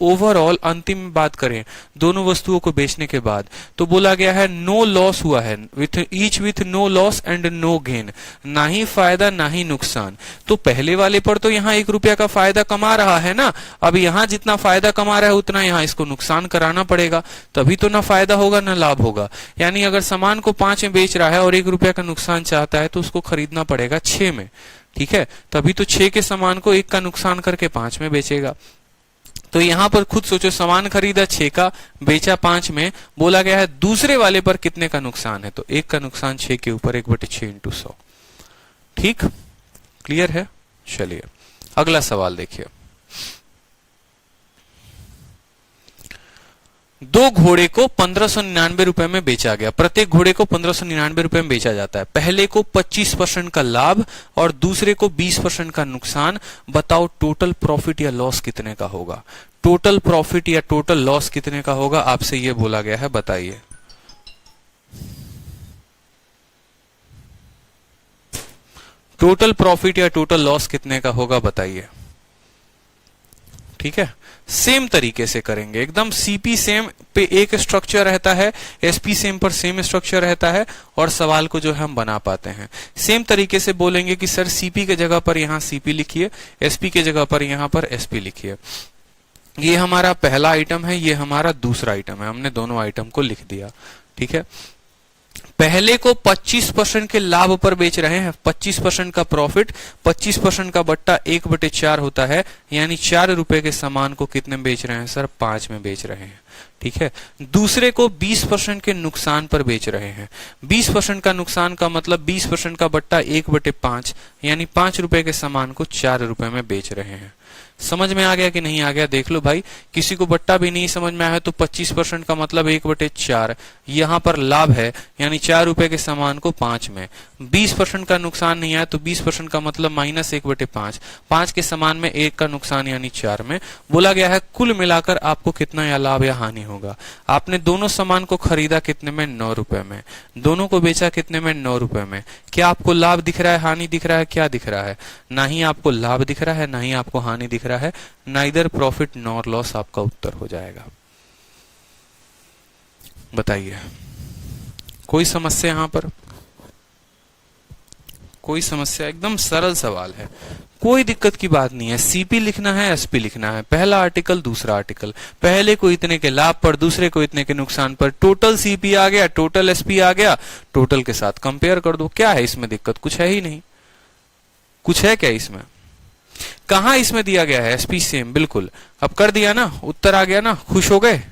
ओवरऑल अंतिम बात करें दोनों वस्तुओं को बेचने के बाद तो बोला गया है नो लॉस हुआ है, with no loss and no gain, ना ही फायदा ना ही नुकसान। तो पहले वाले पर तो यहाँ 1 रुपया का फायदा कमा रहा है ना, अब यहाँ जितना फायदा कमा रहा है उतना यहाँ इसको नुकसान कराना पड़ेगा, तभी तो ना फायदा होगा ना लाभ होगा। यानी अगर सामान को 5 में बेच रहा है और 1 रुपया का नुकसान चाहता है तो उसको खरीदना पड़ेगा 6 में। ठीक है, तभी तो 6 के सामान को 1 का नुकसान करके 5 में बेचेगा। तो यहां पर खुद सोचो, सामान खरीदा 6 का, बेचा 5 में, बोला गया है दूसरे वाले पर कितने का नुकसान है, तो 1 का नुकसान 6 के ऊपर 1/6 × 100। ठीक, क्लियर है। चलिए अगला सवाल देखिए। 2 घोड़े को 1599 रुपए में बेचा गया, प्रत्येक घोड़े को 1599 रुपए में बेचा जाता है। पहले को 25% का लाभ और दूसरे को 20% का नुकसान। बताओ टोटल प्रॉफिट या लॉस कितने का होगा, टोटल प्रॉफिट या टोटल लॉस कितने का होगा, आपसे यह बोला गया है, बताइए। टोटल प्रॉफिट या टोटल लॉस कितने का होगा, बताइए। ठीक है, सेम तरीके से करेंगे, एकदम सीपी सेम पे एक स्ट्रक्चर रहता है, एसपी सेम पर सेम स्ट्रक्चर रहता है, और सवाल को जो है हम बना पाते हैं। सेम तरीके से बोलेंगे कि सर सीपी के जगह पर यहां सीपी लिखिए, एसपी के जगह पर यहां पर एसपी लिखिए। ये हमारा पहला आइटम है, ये हमारा दूसरा आइटम है, हमने दोनों आइटम को लिख दिया। ठीक है, पहले को 25% के लाभ पर बेच रहे हैं, 25% का प्रॉफिट, 25% का बट्टा 1/4 होता है, यानी 4 रुपए के सामान को कितने में बेच रहे हैं सर, 5 में बेच रहे हैं। ठीक है, दूसरे को 20% के नुकसान पर बेच रहे हैं। 20% का नुकसान का मतलब 20% का बट्टा 1/5, यानी 5 रुपए के सामान को 4 रुपए में बेच रहे हैं। समझ में आ गया कि नहीं आ गया, देख लो भाई। किसी को बट्टा भी नहीं समझ में आया तो 25% का मतलब 1/4, यहां पर लाभ है यानी 4 रुपए के सामान को 5 में। 20% का नुकसान नहीं आया तो 20% का मतलब -1/5, 5 के सामान में 1 का नुकसान यानी 4 में। बोला गया है कुल मिलाकर आपको कितना या लाभ या हानि होगा। आपने दोनों सामान को खरीदा कितने में, 9 रुपए में, दोनों को बेचा कितने में, 9 रुपए में। क्या आपको लाभ दिख रहा है, हानि दिख रहा है, क्या दिख रहा है? ना ही आपको लाभ दिख रहा है ना ही आपको हानि दिख रहा है, नाइदर प्रॉफिट नॉर लॉस आपका उत्तर हो जाएगा। बताइए, कोई समस्या यहां पर? कोई समस्या? एकदम सरल सवाल है, कोई दिक्कत की बात नहीं है। सीपी लिखना है, एसपी लिखना है, पहला आर्टिकल दूसरा आर्टिकल, पहले को इतने के लाभ पर दूसरे को इतने के नुकसान पर, टोटल सीपी आ गया, टोटल एसपी आ गया, टोटल के साथ कंपेयर कर दो। क्या है इसमें दिक्कत? कुछ है ही नहीं। कुछ है क्या इसमें? कहां इसमें दिया गया है एसपी सेम, बिल्कुल। अब कर दिया ना, उत्तर आ गया ना, खुश हो गए?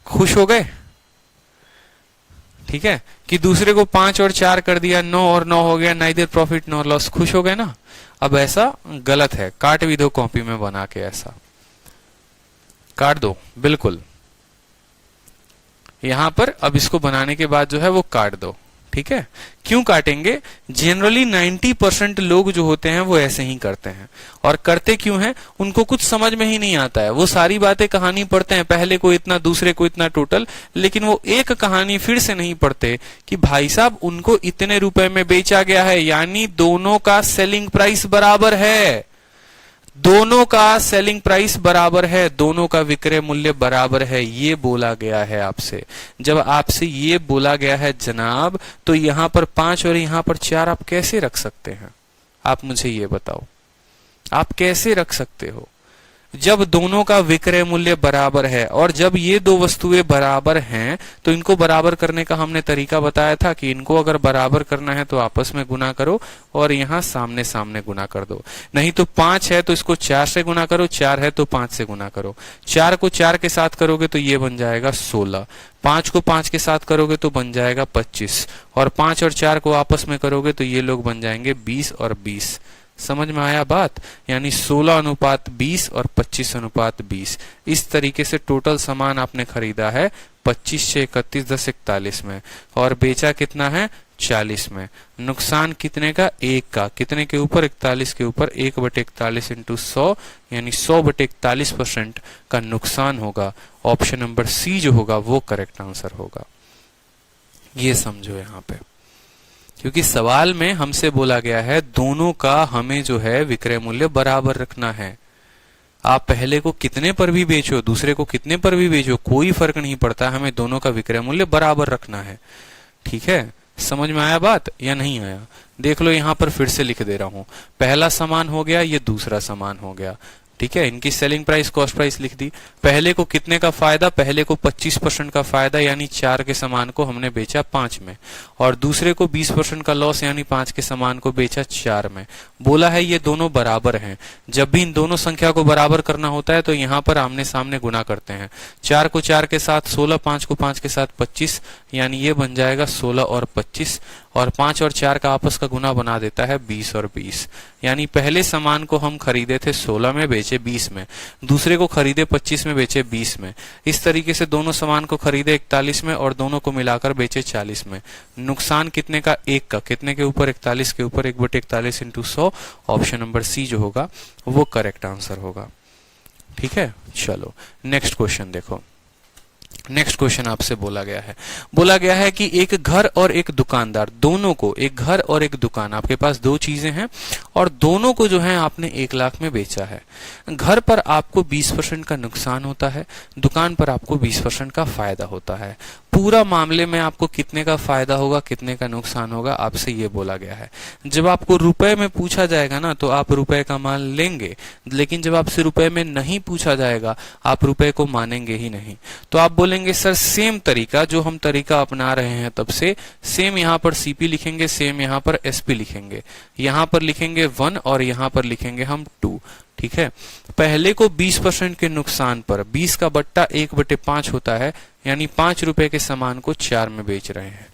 खुश हो गए? ठीक है, कि दूसरे को 5 और 4 कर दिया, 9 और 9 हो गया, नाइदर प्रॉफिट नॉर लॉस, खुश हो गए ना। अब ऐसा गलत है, काट भी दो कॉपी में बना के, ऐसा काट दो बिल्कुल यहां पर। अब इसको बनाने के बाद जो है वो काट दो, ठीक है। क्यों काटेंगे? जनरली 90% लोग जो होते हैं वो ऐसे ही करते हैं। और करते क्यों हैं? उनको कुछ समझ में ही नहीं आता है। वो सारी बातें कहानी पढ़ते हैं, पहले को इतना, दूसरे को इतना टोटल, लेकिन वो एक कहानी फिर से नहीं पढ़ते कि भाई साहब उनको इतने रुपए में बेचा गया है, यानी दोनों का सेलिंग प्राइस बराबर है, दोनों का सेलिंग प्राइस बराबर है, दोनों का विक्रय मूल्य बराबर है, ये बोला गया है आपसे। जब आपसे ये बोला गया है जनाब, तो यहां पर 5 और यहां पर 4 आप कैसे रख सकते हैं? आप मुझे ये बताओ, आप कैसे रख सकते हो? जब दोनों का विक्रय मूल्य बराबर है और जब ये दो वस्तुएं बराबर हैं, तो इनको बराबर करने का हमने तरीका बताया था कि इनको अगर बराबर करना है तो आपस में गुना करो और यहां सामने सामने गुना कर दो। नहीं तो 5 है तो इसको 4 से गुना करो, 4 है तो 5 से गुना करो। 4 को 4 के साथ करोगे तो ये बन जाएगा 16, 5 को 5 के साथ करोगे तो बन जाएगा 25, और 5 और 4 को आपस में करोगे तो ये लोग बन जाएंगे 20 और 20। समझ में आया बात? यानी 16:20 और 25:20। इस तरीके से टोटल सामान आपने खरीदा है 25 से 31 10 41 में, और बेचा कितना है? 40 में। नुकसान कितने का? 1 का। कितने के ऊपर? 41 के ऊपर। 1/41 इंटू 100, यानी 100/41% का नुकसान होगा। ऑप्शन नंबर सी जो होगा वो करेक्ट आंसर होगा। ये समझो यहां पे, क्योंकि सवाल में हमसे बोला गया है दोनों का हमें जो है विक्रय मूल्य बराबर रखना है। आप पहले को कितने पर भी बेचो, दूसरे को कितने पर भी बेचो, कोई फर्क नहीं पड़ता, हमें दोनों का विक्रय मूल्य बराबर रखना है। ठीक है, समझ में आया बात या नहीं आया? देख लो यहां पर फिर से लिख दे रहा हूं। पहला सामान हो गया, ये दूसरा सामान हो गया। ठीक है, इनकी सेलिंग प्राइस कॉस्ट प्राइस लिख दी। पहले को कितने का फायदा? पहले को 25% का फायदा, यानी 4 के सामान को हमने बेचा 5 में, और दूसरे को 20% का लॉस, यानी 5 के सामान को बेचा 4 में। बोला है ये दोनों बराबर हैं। जब भी इन दोनों संख्या को बराबर करना होता है तो यहां पर आमने सामने गुना करते हैं। 4 को 4 के साथ 16, 5 को 5 के साथ 25, यानी ये बन जाएगा 16 और 25, और 5 और 4 का आपस का गुना बना देता है 20 और 20। यानी पहले सामान को हम खरीदे थे 16 में, बेचे 20 में, दूसरे को खरीदे 25 में, बेचे 20 में। इस तरीके से दोनों सामान को खरीदे 41 में और दोनों को मिलाकर बेचे 40 में। नुकसान कितने का? 1 का। कितने के ऊपर? 41 के ऊपर। 1/41 इंटू 100। ऑप्शन नंबर सी जो होगा वो करेक्ट आंसर होगा। ठीक है, चलो नेक्स्ट क्वेश्चन देखो। नेक्स्ट क्वेश्चन आपसे बोला गया है कि एक घर और एक दुकानदार, दोनों को, एक घर और एक दुकान, आपके पास दो चीजें हैं और दोनों को जो है आपने 1 लाख में बेचा है। घर पर आपको 20% का नुकसान होता है, दुकान पर आपको 20% का फायदा होता है। पूरा मामले में आपको कितने का फायदा होगा, कितने का नुकसान होगा, आपसे ये बोला गया है। जब आपको रुपए में पूछा जाएगा ना तो आप रुपए का माल लेंगे, लेकिन जब आपसे रुपए में नहीं पूछा जाएगा आप रुपए को मानेंगे ही नहीं। तो आप बोलेंगे सर सेम तरीका जो हम तरीका अपना रहे हैं तब से, सेम यहाँ पर सीपी लिखेंगे, सेम यहाँ पर एसपी लिखेंगे, यहाँ पर लिखेंगे 1 और यहाँ पर लिखेंगे हम 2। ठीक है, पहले को 20% के नुकसान पर 20 का बट्टा 1/5 होता है, यानी 5 रुपए के सामान को 4 में बेच रहे हैं।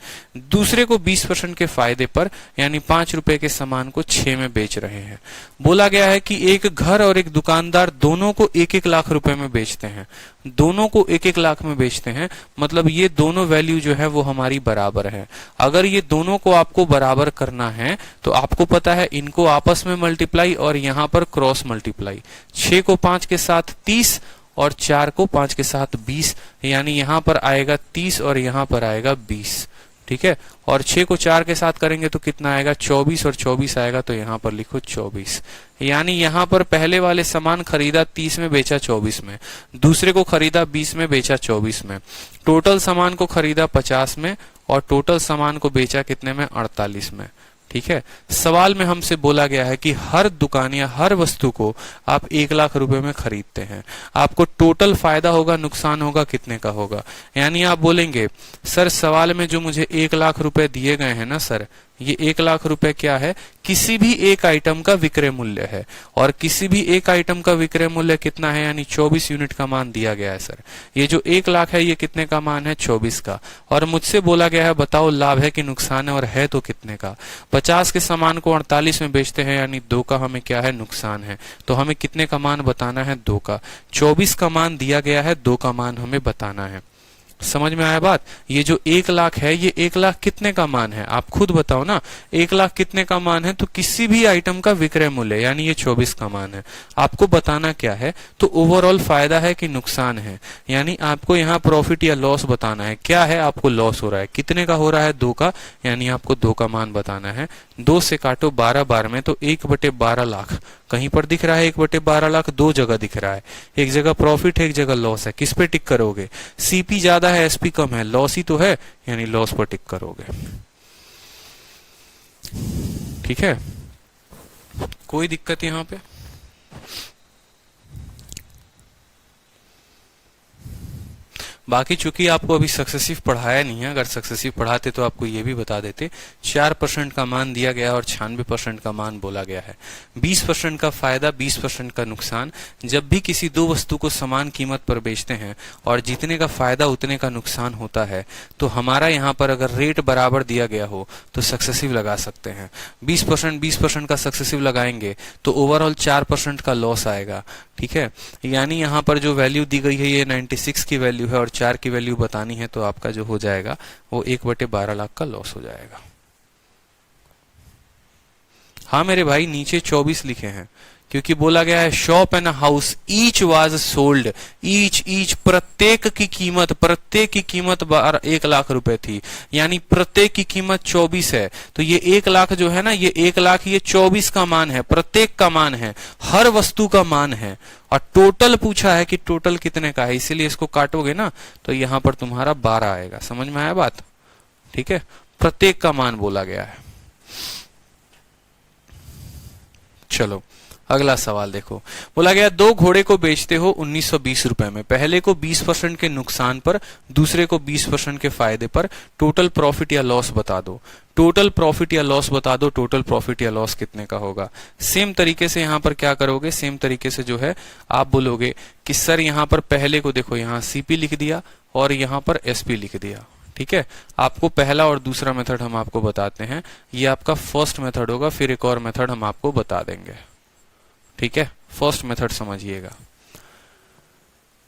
दूसरे को 20% के फायदे पर, यानी 5 रुपए के सामान को 6 में बेच रहे हैं। बोला गया है कि एक घर और एक दुकानदार दोनों को 1-1 लाख रुपए में बेचते हैं। दोनों को 1-1 लाख में बेचते हैं, मतलब ये दोनों वैल्यू जो है वो हमारी बराबर है। अगर ये दोनों को आपको बराबर करना है तो आपको पता है इनको आपस में मल्टीप्लाई और यहाँ पर क्रॉस मल्टीप्लाई। 6 को 5 के साथ 30 और 4 को 5 के साथ 20, यानी यहाँ पर आएगा 30 और यहाँ पर आएगा 20। ठीक है, और 6 को 4 के साथ करेंगे तो कितना आएगा? 24 और 24 आएगा, तो यहाँ पर लिखो 24। यानी यहाँ पर पहले वाले सामान खरीदा 30 में, बेचा 24 में, दूसरे को खरीदा 20 में, बेचा 24 में, टोटल सामान को खरीदा 50 में और टोटल सामान को बेचा कितने में? 48 में। ठीक है, सवाल में हमसे बोला गया है कि हर दुकान या हर वस्तु को आप 1 लाख रुपए में खरीदते हैं, आपको टोटल फायदा होगा, नुकसान होगा, कितने का होगा? यानी आप बोलेंगे सर सवाल में जो मुझे 1 लाख रुपए दिए गए हैं ना सर, ये 1 लाख रुपए क्या है, किसी भी एक आइटम का विक्रय मूल्य है, और किसी भी एक आइटम का विक्रय मूल्य कितना है, यानी 24 यूनिट का मान दिया गया है सर। ये जो 1 लाख है ये कितने का मान है, 24 का, और मुझसे बोला गया है बताओ लाभ है कि नुकसान है, और है तो कितने का। 50 के सामान को 48 में बेचते हैं, यानी 2 का हमें क्या है, नुकसान है, तो हमें कितने का मान बताना है, 2 का। 24 का मान दिया गया है, 2 का मान हमें बताना है। समझ में आया बात। ये जो 1 लाख है ये 1 लाख कितने का मान है, आप खुद बताओ ना। 1 लाख कितने का मान है, तो किसी भी आइटम का विक्रय मूल्य, यानी ये 24 का मान है। आपको बताना क्या है, तो ओवरऑल फायदा है कि नुकसान है, यानी आपको यहाँ प्रॉफिट या लॉस बताना है। क्या है, आपको लॉस हो रहा है, कितने का हो रहा है, 2 का, यानी आपको 2 का मान बताना है। 2 से काटो 12 बार में, तो 1/12 लाख कहीं पर दिख रहा है, 1/12 लाख 2 जगह दिख रहा है, एक जगह प्रॉफिट है, एक जगह लॉस है। किस पे टिक करोगे, सीपी ज्यादा है एसपी कम है, लॉस ही तो है, यानी लॉस पर टिक करोगे। ठीक है, कोई दिक्कत यहां पे। बाकी चूंकि आपको अभी सक्सेसिव पढ़ाया नहीं है, अगर सक्सेसिव पढ़ाते तो आपको ये भी बता देते। 4% का मान दिया गया और 96% का मान बोला गया है। 20% का फायदा, 20% का नुकसान। जब भी किसी दो वस्तु को समान कीमत पर बेचते हैं और जितने का फायदा उतने का नुकसान होता है, तो हमारा यहाँ पर अगर रेट बराबर दिया गया हो तो सक्सेसिव लगा सकते हैं। 20% का सक्सेसिव लगाएंगे तो ओवरऑल 4% का लॉस आएगा। ठीक है, यानी यहाँ पर जो वैल्यू दी गई है ये 96 की वैल्यू है, और 4 की वैल्यू बतानी है, तो आपका जो हो जाएगा वो 1/12 लाख का लॉस हो जाएगा। हाँ मेरे भाई, नीचे 24 लिखे हैं क्योंकि बोला गया है shop and house each was sold, each प्रत्येक की कीमत 1 लाख रुपए थी, यानी प्रत्येक की कीमत 24 है। तो ये 1 लाख जो है ना, ये 1 लाख ये 24 का मान है, प्रत्येक का मान है, हर वस्तु का मान है। और टोटल पूछा है कि टोटल कितने का है, इसीलिए इसको काटोगे ना तो यहां पर तुम्हारा 12 आएगा। समझ में आया बात। ठीक है, प्रत्येक का मान बोला गया है। चलो अगला सवाल देखो, बोला गया 2 घोड़े को बेचते हो 1920 रुपए में, पहले को 20% के नुकसान पर, दूसरे को 20% के फायदे पर, टोटल प्रॉफिट या लॉस बता दो। टोटल प्रॉफिट या लॉस बता दो, टोटल प्रॉफिट या लॉस कितने का होगा। सेम तरीके से यहां पर क्या करोगे, सेम तरीके से जो है आप बोलोगे कि सर यहां पर पहले को देखो, यहां सीपी लिख दिया और यहां पर एसपी लिख दिया। ठीक है, आपको पहला और दूसरा मेथड हम आपको बताते हैं, ये आपका फर्स्ट मेथड होगा, फिर एक और मेथड हम आपको बता देंगे। ठीक है, फर्स्ट मेथड समझिएगा।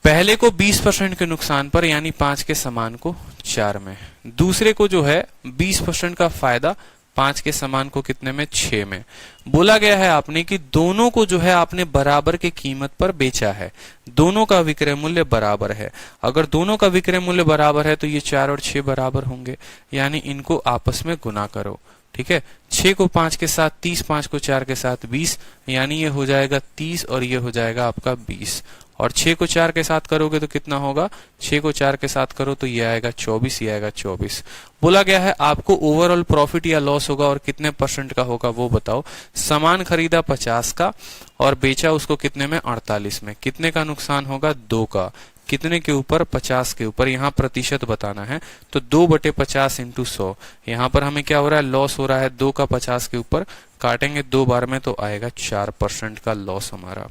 पहले को 20% के नुकसान पर, यानी 5 के समान को 4 में, दूसरे को जो है 20% का फायदा 5 के समान को कितने में, 6 में। बोला गया है आपने कि दोनों को जो है आपने बराबर के कीमत पर बेचा है, दोनों का विक्रय मूल्य बराबर है। अगर दोनों का विक्रय मूल्य बराबर है तो ये 4 और 6 बराबर होंगे, यानी इनको आपस में गुना करो। ठीक है, 6 को 5 के साथ 30, 5 को 4 के साथ 20, यानी ये हो जाएगा 30 और ये हो जाएगा आपका 20। और 6 को 4 के साथ करोगे तो कितना होगा, 6 को 4 के साथ करो तो ये आएगा 24, ये आएगा 24। बोला गया है आपको ओवरऑल प्रॉफिट या लॉस होगा और कितने % का होगा वो बताओ। सामान खरीदा 50 का और बेचा उसको कितने में, 48 में, कितने का नुकसान होगा, 2 का। कितने के ऊपर, 50 के ऊपर, यहाँ प्रतिशत बताना है, तो 2/50 × 100। यहाँ पर हमें क्या हो रहा है, लॉस हो रहा है 2 का 50 के ऊपर, काटेंगे 2 बार में तो आएगा 4% का लॉस, हमारा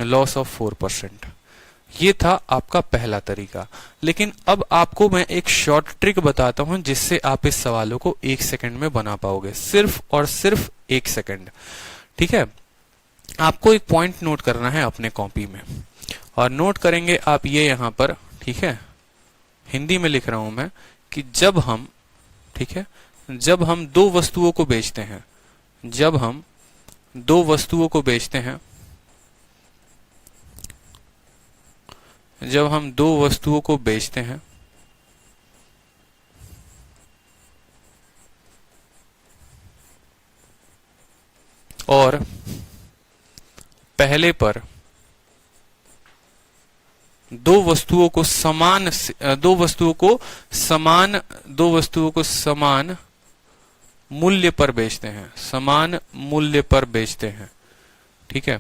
लॉस ऑफ 4%। ये था आपका पहला तरीका। लेकिन अब आपको मैं एक शॉर्ट ट्रिक बताता हूं जिससे आप इस सवालों को 1 सेकंड में बना पाओगे, सिर्फ और सिर्फ 1 सेकंड। ठीक है, आपको एक पॉइंट नोट करना है अपने कॉपी में, और नोट करेंगे आप ये यहां पर। ठीक है, हिंदी में लिख रहा हूं मैं कि जब हम, ठीक है, जब हम 2 वस्तुओं को बेचते हैं, जब हम 2 वस्तुओं को बेचते हैं, जब हम 2 वस्तुओं को बेचते हैं और पहले पर 2 वस्तुओं को समान मूल्य पर बेचते हैं, समान मूल्य पर बेचते हैं। ठीक है,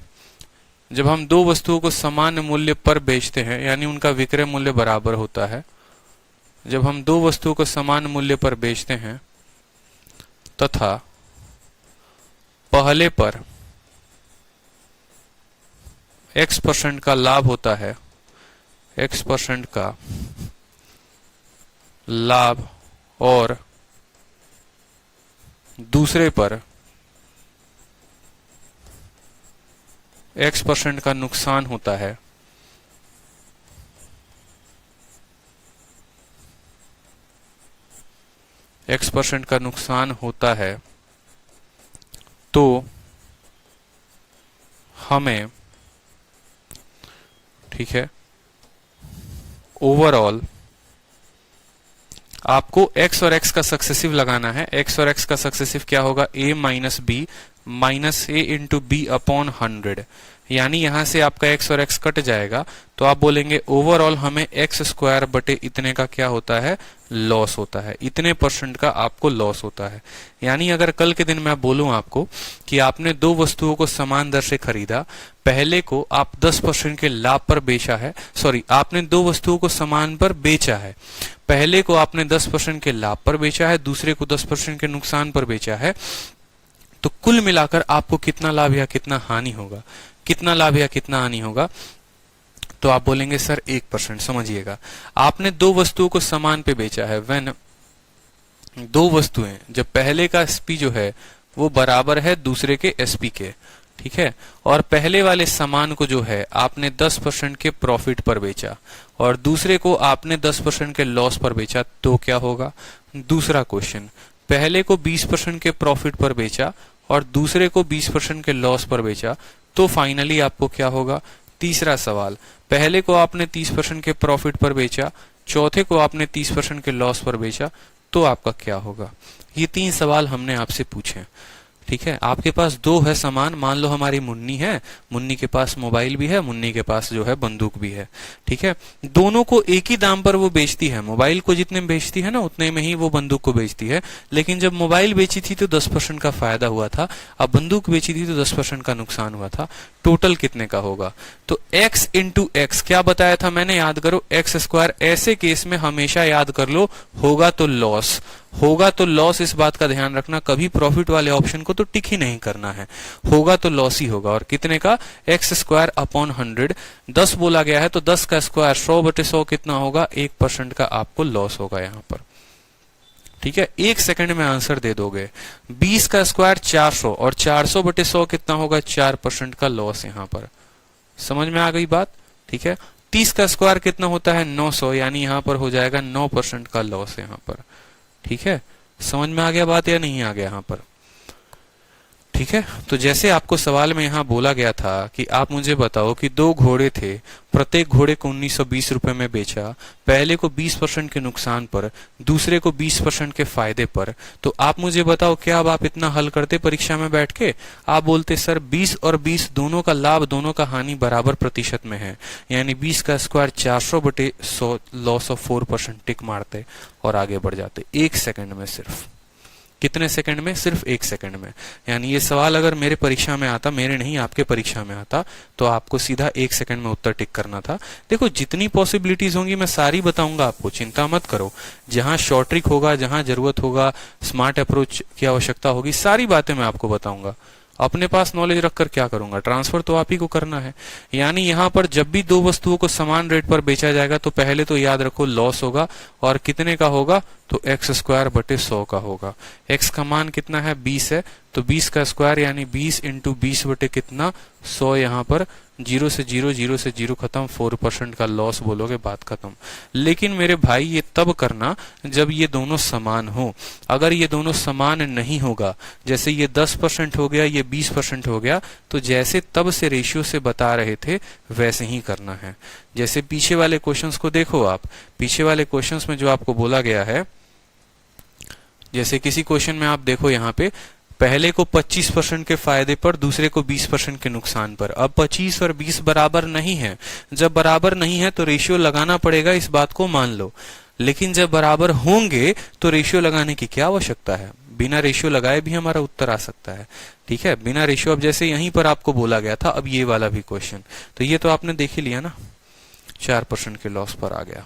जब हम 2 वस्तुओं को समान मूल्य पर बेचते हैं, यानी उनका विक्रय मूल्य बराबर होता है, जब हम 2 वस्तुओं को समान मूल्य पर बेचते हैं तथा पहले पर x% का लाभ होता है, x% का लाभ, और दूसरे पर x% का नुकसान होता है, x% का नुकसान होता है, तो हमें, ठीक है, ओवरऑल आपको x और x का सक्सेसिव लगाना है। x और x का सक्सेसिव क्या होगा, a minus B minus A into B upon 100, यानी यहां से आपका x और x कट जाएगा, तो आप बोलेंगे ओवरऑल हमें x² बटे इतने का क्या होता है, लॉस होता है, इतने % का आपको लॉस होता है। यानी अगर कल के दिन मैं बोलूं आपको कि आपने दो वस्तुओं को समान दर से खरीदा, पहले को आप 10% के लाभ पर बेचा है, सॉरी, आपने दो वस्तुओं को समान पर बेचा है, पहले को आपने 10% के लाभ पर बेचा है, दूसरे को 10% के नुकसान पर बेचा है, तो कुल मिलाकर आपको कितना लाभ या कितना हानि होगा, कितना लाभ या कितना हानि होगा, तो आप बोलेंगे सर 1%। समझिएगा, आपने दो वस्तुओं को समान पे बेचा है, व्हेन दो वस्तुएं, जब पहले का एसपी जो है वो बराबर है दूसरे के एसपी के, ठीक है, और पहले वाले सामान को जो है आपने 10% के प्रॉफिट पर बेचा और दूसरे को आपने 10% के लॉस पर बेचा, तो क्या होगा। दूसरा क्वेश्चन, पहले को 20% के प्रॉफिट पर बेचा और दूसरे को 20% के लॉस पर बेचा, तो फाइनली आपको क्या होगा। तीसरा सवाल, पहले को आपने 30% के प्रॉफिट पर बेचा, चौथे को आपने 30% के लॉस पर बेचा, तो आपका क्या होगा। ये 3 सवाल हमने आपसे पूछे, ठीक है। आपके पास 2 है सामान, मान लो हमारी मुन्नी है, मुन्नी के पास मोबाइल भी है, मुन्नी के पास जो है बंदूक भी है, ठीक है। दोनों को एक ही दाम पर वो बेचती है, मोबाइल को जितने में बेचती है ना उतने में ही वो बंदूक को बेचती है, लेकिन जब मोबाइल बेची थी तो 10% का फायदा हुआ था, अब बंदूक बेची थी तो 10% का नुकसान हुआ था, टोटल कितने का होगा। तो x इंटू एक्स क्या बताया था मैंने, याद करो, x²। ऐसे केस में हमेशा याद कर लो, होगा तो लॉस, होगा तो लॉस, इस बात का ध्यान रखना, कभी प्रॉफिट वाले ऑप्शन को तो टिक ही नहीं करना है, होगा तो लॉस ही होगा। और कितने का, x² अपॉन 100, 10 बोला गया है तो 10 का स्क्वायर 100/100 कितना होगा, 1% का आपको लॉस होगा यहां पर, ठीक है। 1 सेकंड में आंसर दे दोगे। 20 का स्क्वायर 400 और 400/100 कितना होगा, 4% का लॉस यहां पर। समझ में आ गई बात, ठीक है। 30 का स्क्वायर कितना होता है, 900, यानी यहां पर हो जाएगा 9% का लॉस यहां पर, ठीक है। समझ में आ गया बात या नहीं आ गया यहां पर, ठीक है। तो जैसे आपको सवाल में यहां बोला गया था कि आप मुझे बताओ कि 2 घोड़े थे, प्रत्येक घोड़े को 1920 रुपए में बेचा, पहले को 20% के नुकसान पर, दूसरे को 20% के फायदे पर, तो आप मुझे बताओ क्या अब आप इतना हल करते परीक्षा में बैठ के, आप बोलते सर 20 और 20 दोनों का लाभ दोनों का हानि बराबर प्रतिशत में है, यानी 20 का स्क्वायर 400/100 लॉस ऑफ 4%, टिक मारते और आगे बढ़ जाते 1 सेकंड में। सिर्फ कितने सेकंड में, सिर्फ 1 सेकंड में। यानी ये सवाल अगर मेरे परीक्षा में आता, मेरे नहीं आपके परीक्षा में आता, तो आपको सीधा 1 सेकंड में उत्तर टिक करना था। देखो जितनी पॉसिबिलिटीज होंगी मैं सारी बताऊंगा आपको, चिंता मत करो। जहां शॉर्ट ट्रिक होगा, जहां जरूरत होगा, स्मार्ट अप्रोच की आवश्यकता होगी, सारी बातें मैं आपको बताऊंगा। अपने पास नॉलेज रखकर क्या करूंगा, ट्रांसफर तो आप ही को करना है। यानी यहां पर जब भी 2 वस्तुओं को समान रेट पर बेचा जाएगा तो पहले तो याद रखो लॉस होगा, और कितने का होगा, तो x²/100 का होगा। x का मान कितना है, 20 है, तो 20 का स्क्वायर यानी 20 इंटू 20 बटे कितना, 100, यहाँ पर 0 से 0, 0 से 0 खत्म, 4% का लॉस बोलोगे, बात खत्म। लेकिन मेरे भाई ये तब करना जब ये दोनों समान हो। अगर ये दोनों समान नहीं होगा, जैसे ये 10% हो गया, ये 20% हो गया, तो जैसे तब से रेशियो से बता रहे थे वैसे ही करना है। जैसे पीछे वाले क्वेश्चंस को देखो आप, पीछे वाले क्वेश्चंस में जो आपको बोला गया है, जैसे किसी क्वेश्चन में आप देखो यहाँ पे, पहले को 25% के फायदे पर, दूसरे को 20% के नुकसान पर। अब 25 और 20 बराबर नहीं है, जब बराबर नहीं है तो रेशियो लगाना पड़ेगा, इस बात को मान लो। लेकिन जब बराबर होंगे तो रेशियो लगाने की क्या आवश्यकता है, बिना रेशियो लगाए भी हमारा उत्तर आ सकता है, ठीक है, बिना रेशियो। अब जैसे यहीं पर आपको बोला गया था, अब ये वाला भी क्वेश्चन, तो ये तो आपने देख ही लिया ना, 4% के लॉस पर आ गया।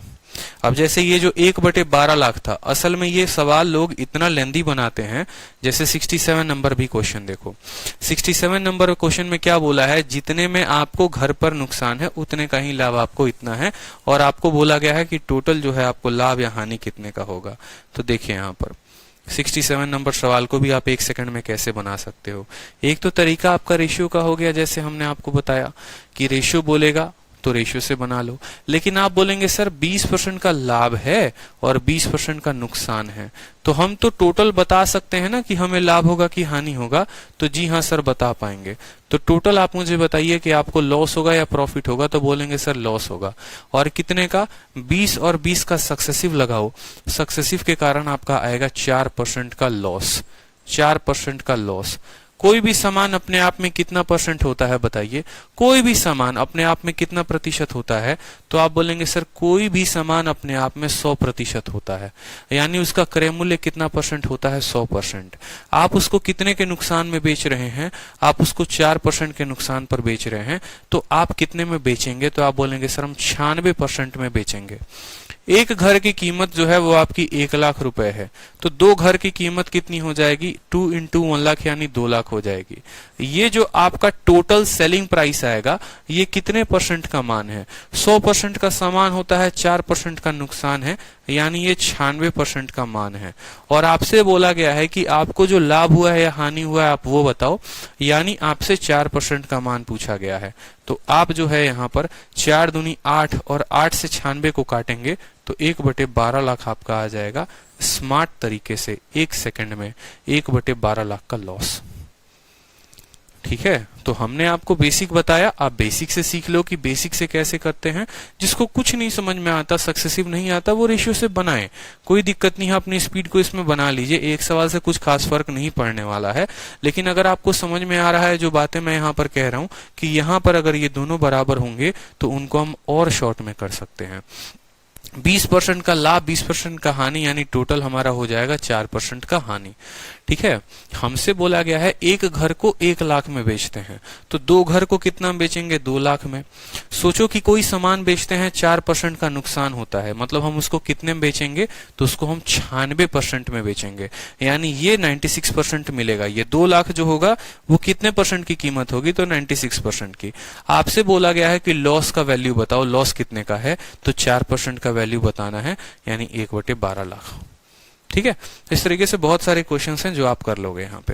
अब जैसे ये जो 1/12 लाख था, असल में ये सवाल लोग इतना लेंदी बनाते हैं। जैसे 67 नंबर भी क्वेश्चन देखो, 67 नंबर क्वेश्चन में क्या बोला है, जितने में आपको घर पर नुकसान है उतने का ही लाभ आपको इतना है, और आपको बोला गया है कि टोटल जो है आपको लाभ या हानि कितने का होगा। तो देखिए यहाँ पर 67 नंबर सवाल को भी आप 1 सेकंड में कैसे बना सकते हो। एक तो तरीका आपका रेशियो का हो गया, जैसे हमने आपको बताया कि रेशियो बोलेगा तो रेशियो से बना लो। लेकिन आप बोलेंगे सर 20% का लाभ है और 20% का नुकसान है, तो हम तो टोटल बता सकते हैं ना कि हमें लाभ होगा कि हानि होगा। तो जी हाँ सर बता पाएंगे। तो टोटल आप मुझे बताइए कि आपको लॉस होगा या प्रॉफिट होगा, तो बोलेंगे सर लॉस होगा। और कितने का, 20 और 20 का सक्सेसिव लगाओ, सक्सेसिव के कारण आपका आएगा 4% का लॉस, 4% का लॉस। कोई भी सामान अपने आप में कितना परसेंट होता है बताइए, कोई भी सामान अपने आप में कितना प्रतिशत होता है, तो आप बोलेंगे सर कोई भी सामान अपने आप में 100% होता है, यानी उसका क्रय मूल्य कितना परसेंट होता है, 100%। आप उसको कितने के नुकसान में बेच रहे हैं, आप उसको 4% के नुकसान पर बेच रहे हैं, तो आप कितने में बेचेंगे, तो आप बोलेंगे सर हम 96% में बेचेंगे। एक घर की कीमत जो है वो आपकी 1 लाख रुपए है, तो 2 घर की कीमत कितनी हो जाएगी, 2 × 1 लाख यानी 2 लाख हो जाएगी। ये जो आपका टोटल सेलिंग प्राइस आएगा ये कितने परसेंट का मान है, 100% का सामान होता है, 4% का नुकसान है, यानी ये 96% का मान है। और आपसे बोला गया है कि आपको जो लाभ हुआ है या हानि हुआ है आप वो बताओ, यानी आपसे 4% का मान पूछा गया है। तो आप जो है यहाँ पर 4 दूनी 8 और 8 से 96 को काटेंगे तो 1/12 लाख आपका आ जाएगा स्मार्ट तरीके से 1 सेकंड में 1/12 लाख का लॉस। ठीक है, तो हमने आपको बेसिक बताया, आप बेसिक से सीख लो कि बेसिक से कैसे करते हैं। जिसको कुछ नहीं समझ में आता, सक्सेसिव नहीं आता, वो रेशियो से बनाए, कोई दिक्कत नहीं है, अपनी स्पीड को इसमें बना लीजिए। एक सवाल से कुछ खास फर्क नहीं पड़ने वाला है। लेकिन अगर आपको समझ में आ रहा है जो बातें मैं यहाँ पर कह रहा हूँ कि यहाँ पर अगर ये दोनों बराबर होंगे तो उनको हम और शॉर्ट में कर सकते हैं। 20% का लाभ, 20% का हानि, यानी टोटल हमारा हो जाएगा 4% का हानि। ठीक है, हमसे बोला गया है एक घर को 1 लाख में बेचते हैं, तो 2 घर को कितना में बेचेंगे, 2 लाख में। सोचो कि कोई सामान बेचते हैं, 4% का नुकसान होता है, मतलब हम उसको कितने में बेचेंगे, तो उसको हम 96% में बेचेंगे, यानी ये 96% मिलेगा। ये 2 लाख जो होगा वो कितने परसेंट की कीमत होगी, तो 96% की। आपसे बोला गया है कि लॉस का वैल्यू बताओ, लॉस कितने का है, तो 4% का वैल्यू बताना है, यानी 1/12 लाख। ठीक है, इस तरीके से बहुत सारे क्वेश्चंस हैं जो आप कर लोगे यहाँ पे।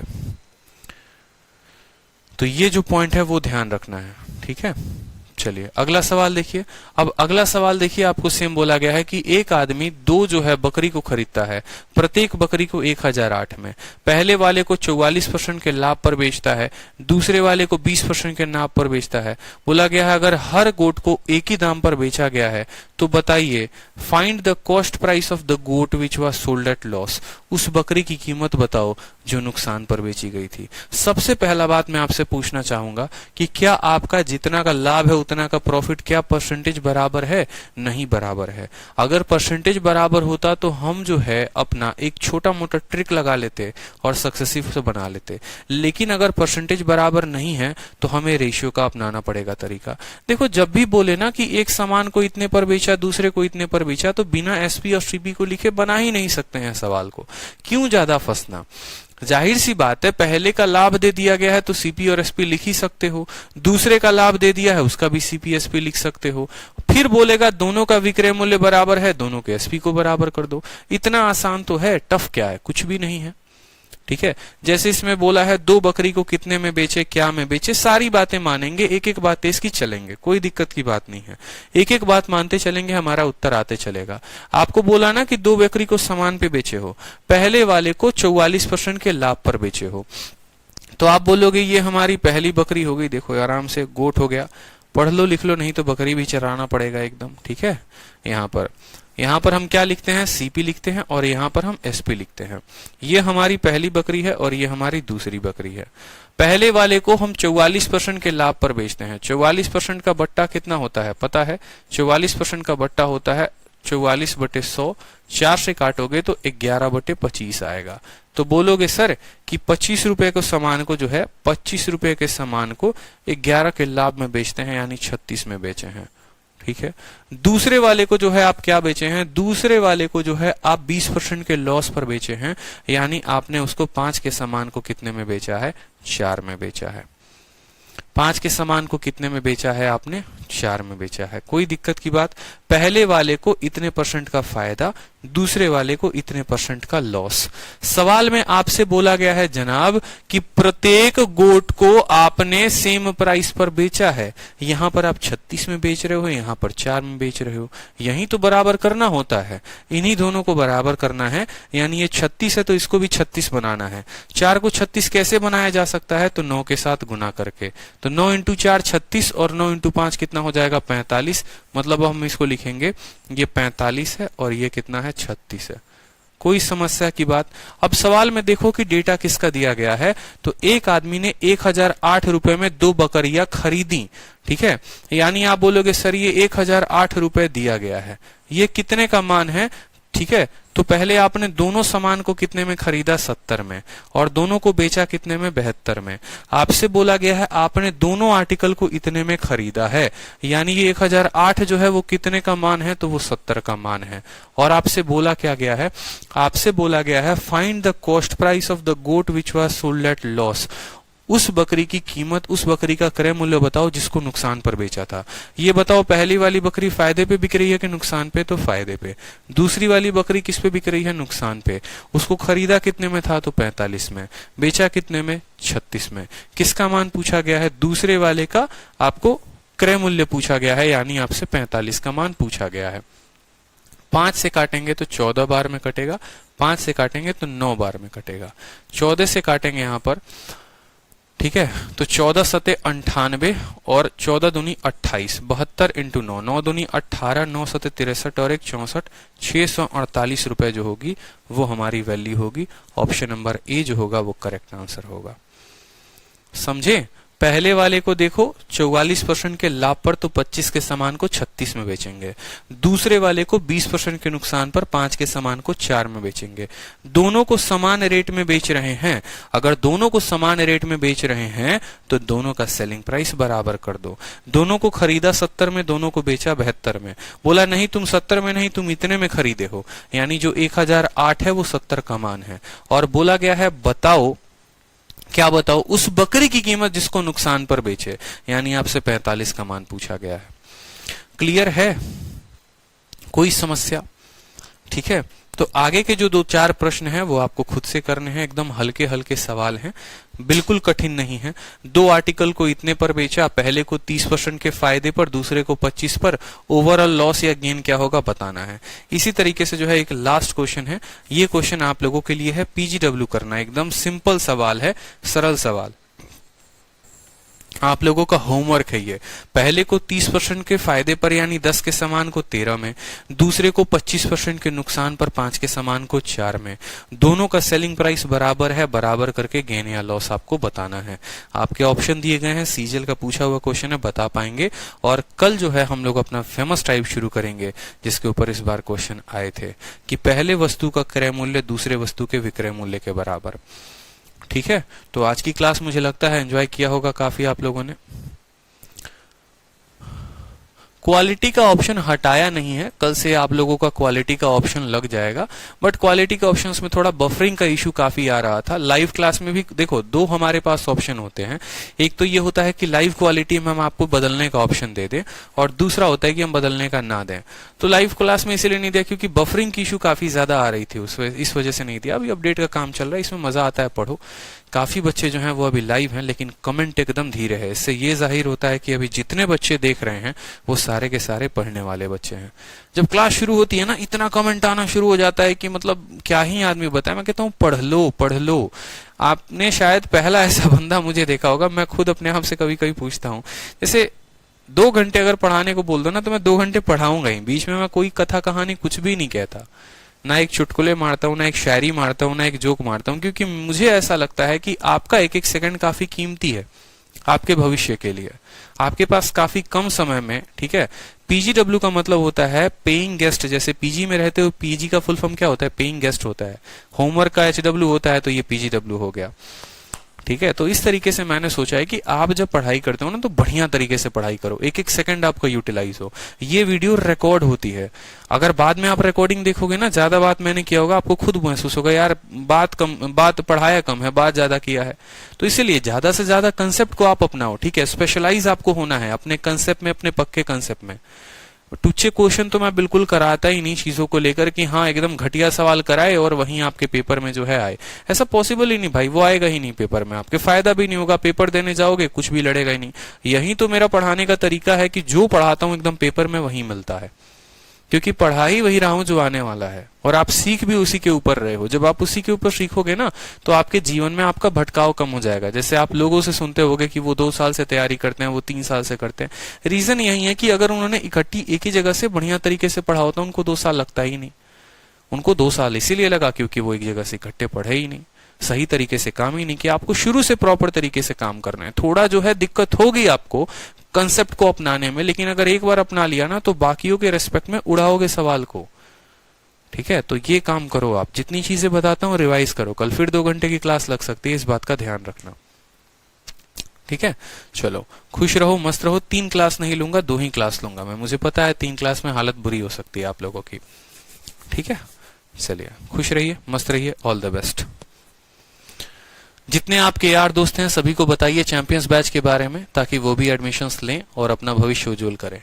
तो ये जो पॉइंट है वो ध्यान रखना है। ठीक है, चलिए अगला सवाल देखिए। अब अगला सवाल देखिए, आपको सेम बोला गया है कि एक आदमी 2 जो है बकरी को खरीदता है, प्रत्येक बकरी को 1008 में। पहले वाले को 44% के लाभ पर बेचता है, दूसरे वाले को 20% के लाभ पर बेचता है। बोला गया है अगर हर गोट को एक ही दाम पर बेचा गया है तो बताइए find the cost price of the goat which was sold at loss. उस बकरी की कीमत बताओ जो नुकसान पर बेची गई थी। सबसे पहला बात मैं आपसे पूछना चाहूंगा कि क्या आपका जितना का लाभ है उतना का प्रॉफिट, क्या परसेंटेज बराबर है? नहीं बराबर है। अगर परसेंटेज बराबर होता तो हम जो है अपना एक छोटा मोटा ट्रिक लगा लेते और सक्सेसिव से बना लेते। लेकिन अगर परसेंटेज बराबर नहीं है तो हमें रेशियो का अपनाना पड़ेगा तरीका। देखो जब भी बोले ना कि एक सामान को इतने पर बेचा, दूसरे को इतने पर बेचा, तो बिना एसपी और सीपी को लिखे बना ही नहीं सकते हैं सवाल को। क्यों ज्यादा फंसना? जाहिर सी बात है, पहले का लाभ दे दिया गया है तो सीपी और एसपी लिख ही सकते हो, दूसरे का लाभ दे दिया है उसका भी सीपी एसपी लिख सकते हो। फिर बोलेगा दोनों का विक्रय मूल्य बराबर है, दोनों के एसपी को बराबर कर दो। इतना आसान तो है, टफ क्या है? कुछ भी नहीं है। ठीक है, जैसे इसमें बोला है 2 बकरी को कितने में बेचे, क्या में बेचे, सारी बातें मानेंगे, एक एक बातें इसकी चलेंगे, कोई दिक्कत की बात नहीं है। एक एक बात मानते चलेंगे, हमारा उत्तर आते चलेगा। आपको बोला ना कि 2 बकरी को समान पे बेचे हो, पहले वाले को 44% के लाभ पर बेचे हो, तो आप बोलोगे ये हमारी पहली बकरी हो गई। देखो आराम से गोट हो गया, पढ़ लो लिख लो, नहीं तो बकरी भी चराना पड़ेगा एकदम। ठीक है, यहाँ पर हम क्या लिखते हैं, सीपी लिखते हैं, और यहाँ पर हम एसपी लिखते हैं। ये हमारी पहली बकरी है और ये हमारी दूसरी बकरी है। पहले वाले को हम 44% के लाभ पर बेचते हैं। 44% का बट्टा कितना होता है पता है? 44% का बट्टा होता है 44/100। 4 से काटोगे तो 11/25 आएगा। तो बोलोगे सर कि 25 रुपए को सामान को जो है 25 रुपए के सामान को 11 के लाभ में बेचते हैं, यानी 36 में बेचे हैं। ठीक है। दूसरे वाले को जो है आप क्या बेचे हैं, दूसरे वाले को जो है आप 20% के लॉस पर बेचे हैं, यानी आपने उसको 5 के सामान को कितने में बेचा है, 4 में बेचा है। 5 के सामान को कितने में बेचा है आपने, 4 में बेचा है। कोई दिक्कत की बात, पहले वाले को इतने % का फायदा, दूसरे वाले को इतने % का लॉस। सवाल में आपसे बोला गया है जनाब कि प्रत्येक गोट को आपने सेम प्राइस पर बेचा है। यहां पर आप 36 में बेच रहे हो, यहां पर 4 में बेच रहे हो, यही तो बराबर करना होता है, इन्हीं दोनों को बराबर करना है। यानी ये 36 है तो इसको भी 36 बनाना है। 4 को 36 कैसे बनाया जा सकता है, तो 9 के साथ गुना करके। तो 9 × 4 36 और 9 × 5 कितना हो जाएगा, 45। मतलब हम इसको लिखेंगे ये 45 है और ये कितना है, 36 है। कोई समस्या की बात। अब सवाल में देखो कि डेटा किसका दिया गया है, तो एक आदमी ने 1008 रुपए में 2 बकरियां खरीदी, ठीक है। यानी आप बोलोगे सर ये 1008 रुपए दिया गया है, ये कितने का मान है, ठीक है। तो पहले आपने दोनों सामान को कितने में खरीदा, 70 में, और दोनों को बेचा कितने में, 72 में। आपसे बोला गया है आपने दोनों आर्टिकल को इतने में खरीदा है, यानी ये 1008 जो है वो कितने का मान है, तो वो 70 का मान है। और आपसे बोला क्या गया है, आपसे बोला गया है find the cost price of the goat which was sold at loss. उस बकरी की कीमत, उस बकरी का क्रय मूल्य बताओ जिसको नुकसान पर बेचा था। ये बताओ पहली वाली बकरी फायदे पे बिक रही है कि नुकसान पे, तो फायदे पे। दूसरी वाली बकरी किस पे बिक रही है, नुकसान पे। उसको खरीदा कितने में था, तो 45 में, बेचा कितने में, 36 में। किसका मान पूछा गया है, दूसरे वाले का आपको क्रय मूल्य पूछा गया है, यानी आपसे 45 का मान पूछा गया है। 5 से काटेंगे तो 14 बार में कटेगा, 5 से काटेंगे तो 9 बार में कटेगा, 14 से काटेंगे यहां पर, ठीक है। तो 14 सते 98 और 14 दूनी 28, 72 × 9, 9 दूनी 18, 9 सते 63 और 1 64, 648 रुपए जो होगी वो हमारी वैल्यू होगी। ऑप्शन नंबर ए जो होगा वो करेक्ट आंसर होगा। समझे। पहले वाले को देखो 44% के लाभ पर तो 25 के सामान को 36 में बेचेंगे, दूसरे वाले को 20% के नुकसान पर 5 के सामान को 4 में बेचेंगे। दोनों को समान रेट में बेच रहे हैं। अगर दोनों को समान रेट में बेच रहे हैं तो दोनों का सेलिंग प्राइस बराबर कर दो। दोनों को खरीदा 70 में, दोनों को बेचा 72 में। बोला नहीं तुम 70 में नहीं, तुम इतने में खरीदे हो, यानी जो 1008 है वो 70 का मान है। और बोला गया है बताओ, क्या बताओ, उस बकरी की कीमत जिसको नुकसान पर बेचे, यानी आपसे 45 का मान पूछा गया है। क्लियर है, कोई समस्या, ठीक है। तो आगे के जो 2-4 प्रश्न हैं वो आपको खुद से करने हैं, एकदम हल्के हल्के सवाल हैं, बिल्कुल कठिन नहीं है। 2 आर्टिकल को इतने पर बेचा, पहले को 30% के फायदे पर, दूसरे को 25 पर, ओवरऑल लॉस या गेन क्या होगा बताना है। इसी तरीके से जो है एक लास्ट क्वेश्चन है, ये क्वेश्चन आप लोगों के लिए है पीजीडब्ल्यू करना, एकदम सिंपल सवाल है, सरल सवाल, आप लोगों का होमवर्क है ये। पहले को 30% के फायदे पर यानी 10 के सामान को 13 में, दूसरे को 25% के नुकसान पर 5 के सामान को 4 में। दोनों का सेलिंग प्राइस बराबर है, बराबर करके गेन या लॉस आपको बताना है। आपके ऑप्शन दिए गए हैं, सीजीएल का पूछा हुआ क्वेश्चन है, बता पाएंगे। और कल जो है हम लोग अपना फेमस टाइप शुरू करेंगे जिसके ऊपर इस बार क्वेश्चन आए थे कि पहले वस्तु का क्रय मूल्य दूसरे वस्तु के विक्रय मूल्य के बराबर। ठीक है, तो आज की क्लास मुझे लगता है एंजॉय किया होगा काफी आप लोगों ने। क्वालिटी का ऑप्शन हटाया नहीं है, कल से आप लोगों का क्वालिटी का ऑप्शन लग जाएगा, बट क्वालिटी के ऑप्शंस में थोड़ा बफरिंग का इशू काफी आ रहा था। लाइव क्लास में भी देखो 2 हमारे पास ऑप्शन होते हैं, एक तो ये होता है कि लाइव क्वालिटी में हम आपको बदलने का ऑप्शन दे दें, और दूसरा होता है कि हम बदलने का ना दें। तो लाइव क्लास में इसलिए नहीं दिया क्योंकि बफरिंग की इशू काफी ज्यादा आ रही थी, इस वजह से नहीं दिया। अभी अपडेट का काम चल रहा है, इसमें मजा आता है, पढ़ो। काफी बच्चे जो हैं वो अभी लाइव हैं, लेकिन कमेंट एकदम धीरे है। इससे ये जाहिर होता है कि अभी जितने बच्चे देख रहे हैं वो सारे के सारे पढ़ने वाले बच्चे हैं। जब क्लास शुरू होती है ना, इतना कमेंट आना शुरू हो जाता है कि मतलब क्या ही आदमी बताए। मैं कहता हूँ पढ़ लो पढ़ लो। आपने शायद पहला ऐसा बंदा मुझे देखा होगा, मैं खुद अपने आप से कभी कभी पूछता हूँ, जैसे 2 घंटे अगर पढ़ाने को बोल दो ना तो मैं 2 घंटे पढ़ाऊंगा ही, बीच में मैं कोई कथा कहानी कुछ भी नहीं कहता, ना एक चुटकुले मारता हूँ, ना एक शायरी मारता हूँ, ना एक जोक मारता हूँ, क्योंकि मुझे ऐसा लगता है कि आपका एक एक सेकंड काफी कीमती है आपके भविष्य के लिए। आपके पास काफी कम समय में, ठीक है। पीजीडब्ल्यू का मतलब होता है पेइंग गेस्ट, जैसे पीजी में रहते हो, पीजी का फुल फॉर्म क्या होता है, पेइंग गेस्ट होता है। होमवर्क का एचडब्ल्यू होता है, तो ये पीजीडब्ल्यू हो गया, ठीक है, तो इस तरीके से मैंने सोचा है कि आप जब पढ़ाई करते हो ना तो बढ़िया तरीके से पढ़ाई करो, एक एक सेकंड आपका यूटिलाइज हो। ये वीडियो रिकॉर्ड होती है, अगर बाद में आप रिकॉर्डिंग देखोगे ना, ज्यादा बात मैंने किया होगा, आपको खुद महसूस होगा यार बात पढ़ाया कम है, बात ज्यादा किया है। तो इसीलिए ज्यादा से ज्यादा कंसेप्ट को आप अपनाओ, ठीक है, स्पेशलाइज आपको होना है अपने कंसेप्ट में, अपने पक्के कंसेप्ट में। टुच्चे क्वेश्चन तो मैं बिल्कुल कराता ही नहीं चीजों को लेकर कि हाँ एकदम घटिया सवाल कराए और वहीं आपके पेपर में जो है आए, ऐसा पॉसिबल ही नहीं भाई, वो आएगा ही नहीं पेपर में, आपके फायदा भी नहीं होगा, पेपर देने जाओगे कुछ भी लड़ेगा ही नहीं। यही तो मेरा पढ़ाने का तरीका है कि जो पढ़ाता हूं एकदम पेपर में वही मिलता है, क्योंकि पढ़ा ही वही रहा हूं जो आने वाला है, और आप सीख भी उसी के ऊपर रहे हो। जब आप उसी के ऊपर सीखोगे ना तो आपके जीवन में आपका भटकाव कम हो जाएगा। जैसे आप लोगों से सुनते होगे कि वो 2 साल से तैयारी करते हैं, वो 3 साल से करते हैं, रीजन यही है कि अगर उन्होंने इकट्ठी एक ही जगह से बढ़िया तरीके से पढ़ा होता उनको 2 साल लगता ही नहीं। उनको 2 साल इसीलिए लगा क्योंकि वो एक जगह से इकट्ठे पढ़े ही नहीं, सही तरीके से काम ही नहीं किया। आपको शुरू से प्रॉपर तरीके से काम करना है। थोड़ा जो है दिक्कत होगी आपको कंसेप्ट को अपनाने में, लेकिन अगर एक बार अपना लिया ना तो बाकियों के रेस्पेक्ट में उड़ाओगे सवाल को, ठीक है। तो ये काम करो, आप जितनी चीजें बताता हूँ रिवाइज करो, कल फिर 2 घंटे की क्लास लग सकती है, इस बात का ध्यान रखना, ठीक है। चलो खुश रहो, मस्त रहो। 3 क्लास नहीं लूंगा, 2 ही क्लास लूंगा मैं, मुझे पता है 3 क्लास में हालत बुरी हो सकती है आप लोगों की, ठीक है। चलिए खुश रहिए, मस्त रहिए, ऑल द बेस्ट। जितने आपके यार दोस्त हैं सभी को बताइए चैंपियंस बैच के बारे में, ताकि वो भी एडमिशंस लें और अपना भविष्य उज्जवल करें।